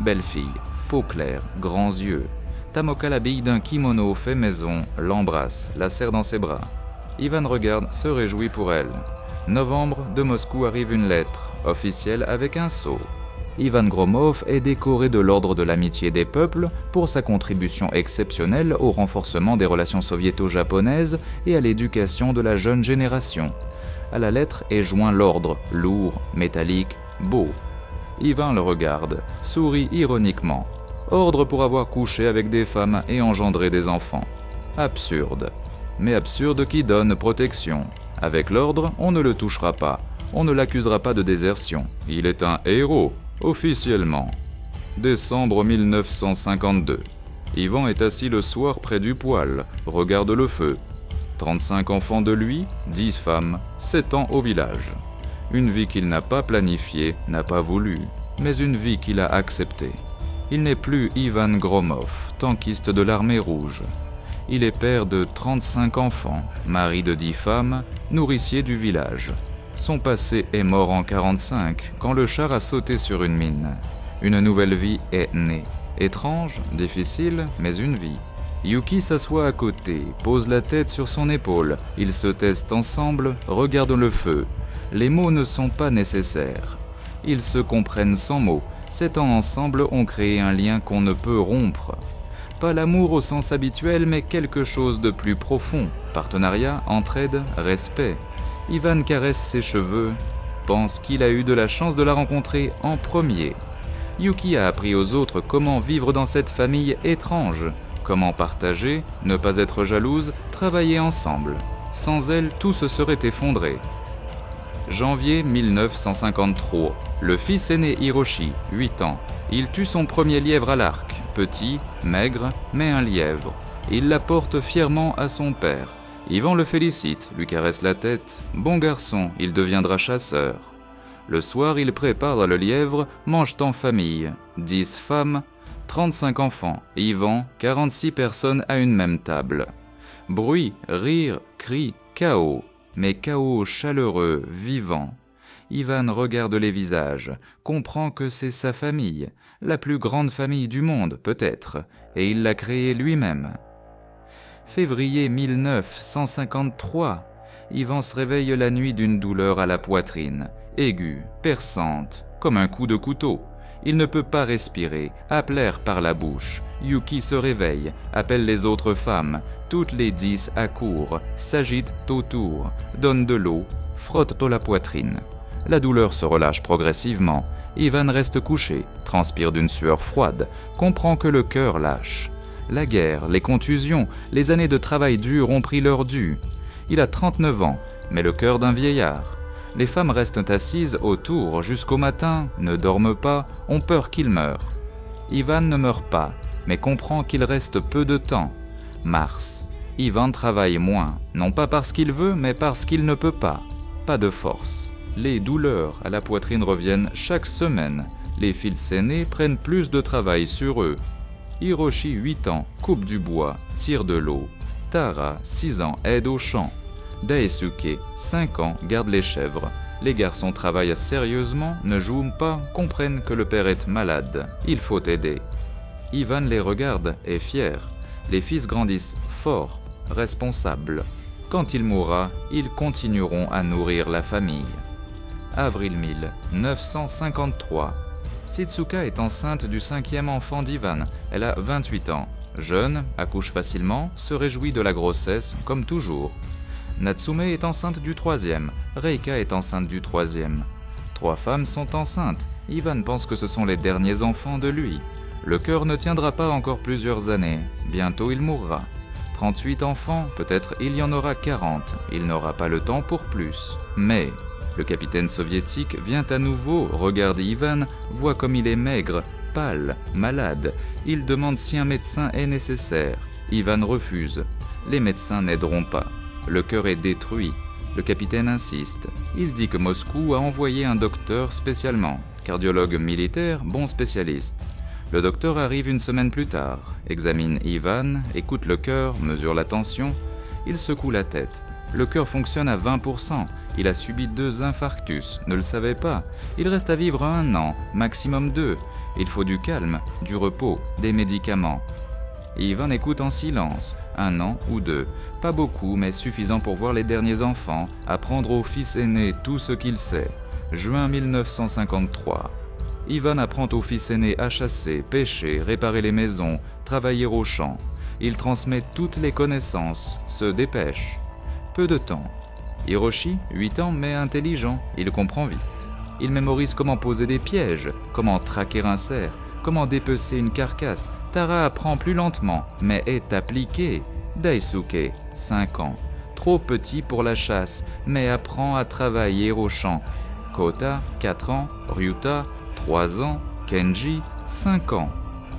Belle fille, peau claire, grands yeux. Tamoka l'habille d'un kimono fait maison, l'embrasse, la serre dans ses bras. Ivan regarde, se réjouit pour elle. Novembre, de Moscou arrive une lettre, officielle avec un sceau. Ivan Gromov est décoré de l'Ordre de l'Amitié des Peuples pour sa contribution exceptionnelle au renforcement des relations soviéto-japonaises et à l'éducation de la jeune génération. À la lettre est joint l'ordre, lourd, métallique, beau. Ivan le regarde, sourit ironiquement. Ordre pour avoir couché avec des femmes et engendré des enfants. Absurde. Mais absurde qui donne protection. Avec l'ordre, on ne le touchera pas. On ne l'accusera pas de désertion. Il est un héros, officiellement. Décembre 1952. Ivan est assis le soir près du poêle, regarde le feu. 35 enfants de lui, 10 femmes, 7 ans au village. Une vie qu'il n'a pas planifiée, n'a pas voulu, mais une vie qu'il a acceptée. Il n'est plus Ivan Gromov, tankiste de l'armée rouge. Il est père de 35 enfants, mari de 10 femmes, nourricier du village. Son passé est mort en 1945, quand le char a sauté sur une mine. Une nouvelle vie est née. Étrange, difficile, mais une vie. Yuki s'assoit à côté, pose la tête sur son épaule. Ils se testent ensemble, regardent le feu. Les mots ne sont pas nécessaires. Ils se comprennent sans mots. 7 ans ensemble ont créé un lien qu'on ne peut rompre. Pas l'amour au sens habituel, mais quelque chose de plus profond. Partenariat, entraide, respect. Ivan caresse ses cheveux, pense qu'il a eu de la chance de la rencontrer en premier. Yuki a appris aux autres comment vivre dans cette famille étrange, comment partager, ne pas être jalouse, travailler ensemble. Sans elle, tout se serait effondré. Janvier 1953. Le fils aîné Hiroshi, 8 ans. Il tue son premier lièvre à l'arc, petit, maigre, mais un lièvre. Il l'apporte fièrement à son père. Ivan le félicite, lui caresse la tête. Bon garçon, il deviendra chasseur. Le soir, il prépare le lièvre, mangent en famille. 10 femmes, 35 enfants. Ivan, 46 personnes à une même table. Bruit, rire, cris, chaos. Mais chaos chaleureux, vivant. Ivan regarde les visages, comprend que c'est sa famille, la plus grande famille du monde peut-être, et il l'a créée lui-même. Février 1953, Ivan se réveille la nuit d'une douleur à la poitrine, aiguë, perçante, comme un coup de couteau. Il ne peut pas respirer, appeler par la bouche. Yuki se réveille, appelle les autres femmes. Toutes les 10 accourent, s'agitent autour, donnent de l'eau, frottent la poitrine. La douleur se relâche progressivement. Ivan reste couché, transpire d'une sueur froide, comprend que le cœur lâche. La guerre, les contusions, les années de travail dur ont pris leur dû. Il a 39 ans, mais le cœur d'un vieillard. Les femmes restent assises autour jusqu'au matin, ne dorment pas, ont peur qu'il meure. Ivan ne meurt pas, mais comprend qu'il reste peu de temps. Mars. Ivan travaille moins, non pas parce qu'il veut, mais parce qu'il ne peut pas. Pas de force. Les douleurs à la poitrine reviennent chaque semaine. Les fils aînés prennent plus de travail sur eux. Hiroshi, 8 ans, coupe du bois, tire de l'eau. Tara, 6 ans, aide au champ. Daisuke, 5 ans, garde les chèvres. Les garçons travaillent sérieusement, ne jouent pas, comprennent que le père est malade. Il faut aider. Ivan les regarde, est fier. Les fils grandissent forts, responsables. Quand il mourra, ils continueront à nourrir la famille. Avril 1953. Shitsuka est enceinte du 5e enfant d'Ivan. Elle a 28 ans. Jeune, accouche facilement, se réjouit de la grossesse, comme toujours. Natsume est enceinte du 3e. Reika est enceinte du 3e. 3 femmes sont enceintes. Ivan pense que ce sont les derniers enfants de lui. Le cœur ne tiendra pas encore plusieurs années. Bientôt il mourra. 38 enfants, peut-être il y en aura 40. Il n'aura pas le temps pour plus. Mais le capitaine soviétique vient à nouveau, regarde Ivan, voit comme il est maigre, pâle, malade. Il demande si un médecin est nécessaire. Ivan refuse. Les médecins n'aideront pas. Le cœur est détruit. Le capitaine insiste. Il dit que Moscou a envoyé un docteur spécialement. Cardiologue militaire, bon spécialiste. Le docteur arrive une semaine plus tard, examine Ivan, écoute le cœur, mesure la tension. Il secoue la tête. Le cœur fonctionne à 20%. Il a subi 2 infarctus, ne le savait pas. Il reste à vivre 1 an, maximum 2. Il faut du calme, du repos, des médicaments. Ivan écoute en silence, 1 an ou 2. Pas beaucoup, mais suffisant pour voir les derniers enfants, apprendre au fils aîné tout ce qu'il sait. Juin 1953. Ivan apprend au fils aîné à chasser, pêcher, réparer les maisons, travailler au champ. Il transmet toutes les connaissances, se dépêche. Peu de temps. Hiroshi, 8 ans, mais intelligent, il comprend vite. Il mémorise comment poser des pièges, comment traquer un cerf, comment dépecer une carcasse. Tara apprend plus lentement, mais est appliqué. Daisuke, 5 ans, trop petit pour la chasse, mais apprend à travailler au champ. Kota, 4 ans, Ryuta, 3 ans, Kenji, 5 ans.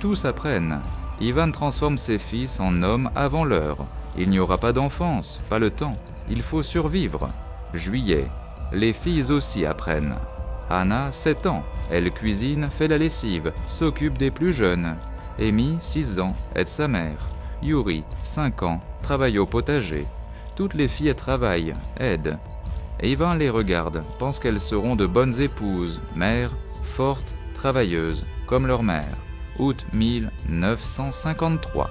Tous apprennent. Ivan transforme ses fils en hommes avant l'heure. Il n'y aura pas d'enfance, pas le temps. Il faut survivre. Juillet. Les filles aussi apprennent. Anna, 7 ans. Elle cuisine, fait la lessive, s'occupe des plus jeunes. Amy, 6 ans, aide sa mère. Yuri, 5 ans, travaille au potager. Toutes les filles travaillent, aident. Ivan les regarde, pense qu'elles seront de bonnes épouses, mères, fortes, travailleuses, comme leur mère. Août 1953.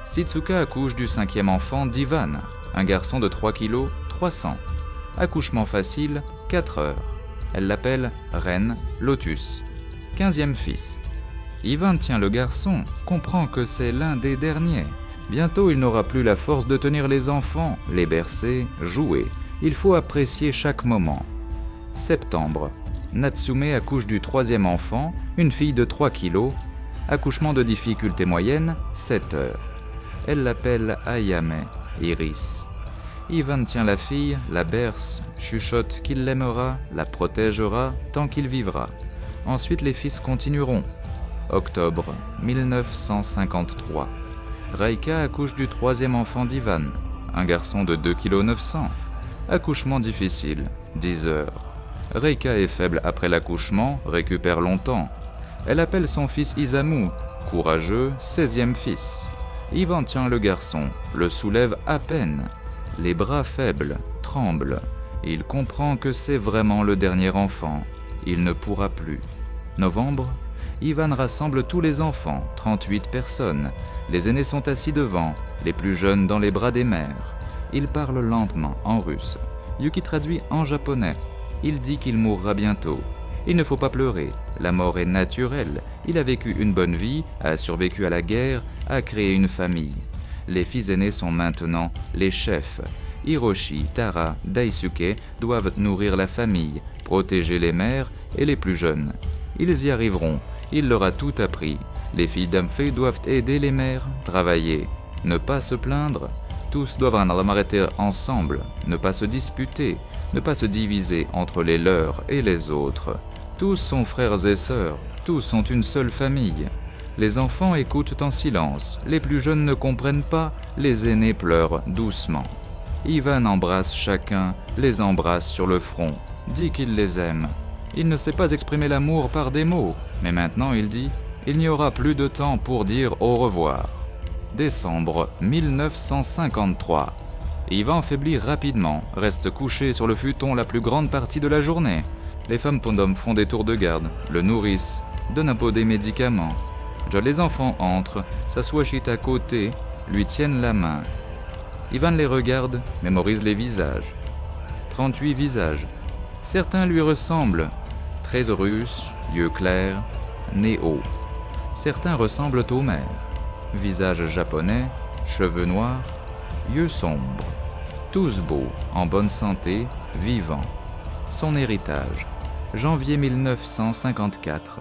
Sitsuka accouche du 5e enfant d'Ivan, un garçon de 3 kg, 300. Accouchement facile, 4 heures. Elle l'appelle Reine Lotus. 15e fils. Ivan tient le garçon, comprend que c'est l'un des derniers. Bientôt il n'aura plus la force de tenir les enfants, les bercer, jouer. Il faut apprécier chaque moment. Septembre. Natsume accouche du 3e enfant, une fille de 3 kg. Accouchement de difficulté moyenne, 7 heures. Elle l'appelle Ayame, Iris. Ivan tient la fille, la berce, chuchote qu'il l'aimera, la protégera tant qu'il vivra. Ensuite les fils continueront. Octobre 1953. Reika accouche du 3e enfant d'Ivan, un garçon de 2 kg 900. Accouchement difficile, 10 heures. Reika est faible après l'accouchement, récupère longtemps. Elle appelle son fils Isamu, courageux, 16e fils. Ivan tient le garçon, le soulève à peine. Les bras faibles, tremblent. Il comprend que c'est vraiment le dernier enfant. Il ne pourra plus. Novembre, Ivan rassemble tous les enfants, 38 personnes. Les aînés sont assis devant, les plus jeunes dans les bras des mères. Il parle lentement en russe. Yuki traduit en japonais. Il dit qu'il mourra bientôt. Il ne faut pas pleurer, la mort est naturelle. Il a vécu une bonne vie, a survécu à la guerre, a créé une famille. Les fils aînés sont maintenant les chefs. Hiroshi, Tara, Daisuke doivent nourrir la famille, protéger les mères et les plus jeunes. Ils y arriveront, il leur a tout appris. Les filles d'Amphe doivent aider les mères, travailler, ne pas se plaindre. Tous doivent en arrêter ensemble, ne pas se disputer, ne pas se diviser entre les leurs et les autres. Tous sont frères et sœurs, tous sont une seule famille. Les enfants écoutent en silence, les plus jeunes ne comprennent pas, les aînés pleurent doucement. Ivan embrasse chacun, les embrasse sur le front, dit qu'il les aime. Il ne sait pas exprimer l'amour par des mots, mais maintenant il dit « Il n'y aura plus de temps pour dire au revoir ». Décembre 1953. Ivan faiblit rapidement, reste couché sur le futon la plus grande partie de la journée. Les femmes d'hommes font des tours de garde, le nourrissent, donnent un peu des médicaments. Les enfants entrent, s'assoient à côté, lui tiennent la main. Ivan les regarde, mémorise les visages. 38 visages. Certains lui ressemblent, traits russes, yeux clairs, nez haut. Certains ressemblent aux mères. Visage japonais, cheveux noirs, yeux sombres. Tous beaux, en bonne santé, vivants. Son héritage. Janvier 1954.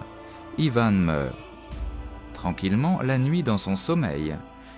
Ivan meurt. Tranquillement, la nuit dans son sommeil.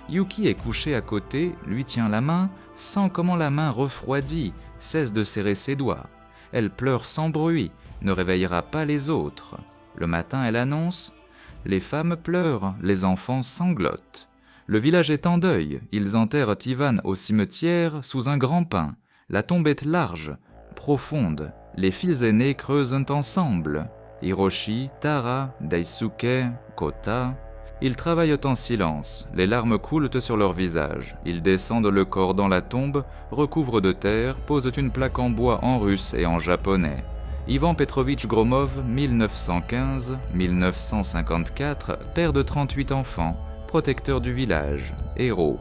Yuki est couché à côté, lui tient la main, sent comment la main refroidit, cesse de serrer ses doigts. Elle pleure sans bruit, ne réveillera pas les autres. Le matin, elle annonce « Les femmes pleurent, les enfants sanglotent ». Le village est en deuil, ils enterrent Ivan au cimetière sous un grand pin. La tombe est large, profonde. Les fils aînés creusent ensemble. Hiroshi, Tara, Daisuke, Kota. Ils travaillent en silence, les larmes coulent sur leur visage. Ils descendent le corps dans la tombe, recouvrent de terre, posent une plaque en bois en russe et en japonais. Ivan Petrovitch Gromov, 1915-1954, père de 38 enfants, protecteur du village, héros.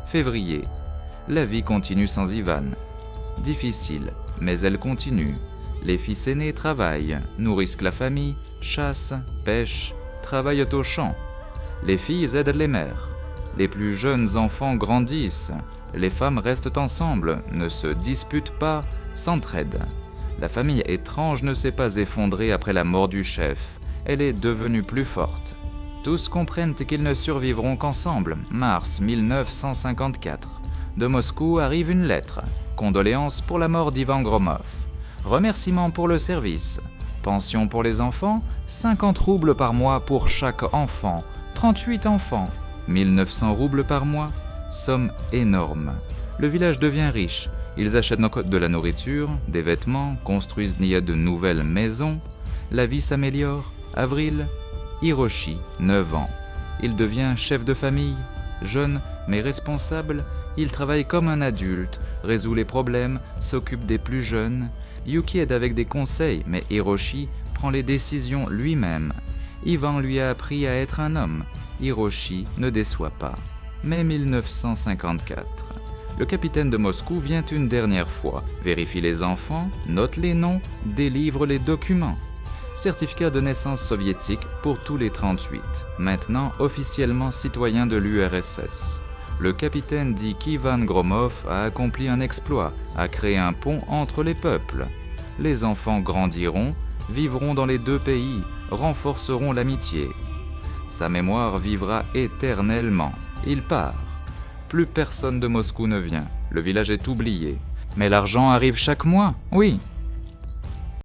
Février. La vie continue sans Ivan. Difficile, mais elle continue. Les fils aînés travaillent, nourrissent la famille, chassent, pêchent, travaillent au champ. Les filles aident les mères. Les plus jeunes enfants grandissent. Les femmes restent ensemble, ne se disputent pas, s'entraident. La famille étrange ne s'est pas effondrée après la mort du chef. Elle est devenue plus forte. Tous comprennent qu'ils ne survivront qu'ensemble. Mars 1954. De Moscou arrive une lettre. Condoléances pour la mort d'Ivan Gromov. Remerciements pour le service. Pension pour les enfants, 50 roubles par mois pour chaque enfant. 38 enfants, 1900 roubles par mois, somme énorme. Le village devient riche, ils achètent de la nourriture, des vêtements, construisent de nouvelles maisons. La vie s'améliore. Avril, Hiroshi, 9 ans. Il devient chef de famille. Jeune mais responsable, il travaille comme un adulte, résout les problèmes, s'occupe des plus jeunes. Yuki aide avec des conseils, mais Hiroshi prend les décisions lui-même. Ivan lui a appris à être un homme. Hiroshi ne déçoit pas. Mai 1954. Le capitaine de Moscou vient une dernière fois, vérifie les enfants, note les noms, délivre les documents. Certificat de naissance soviétique pour tous les 38, maintenant officiellement citoyen de l'URSS. Le capitaine dit qu'Ivan Gromov a accompli un exploit, a créé un pont entre les peuples. Les enfants grandiront, vivront dans les deux pays, renforceront l'amitié. Sa mémoire vivra éternellement. Il part. Plus personne de Moscou ne vient. Le village est oublié. Mais l'argent arrive chaque mois, oui.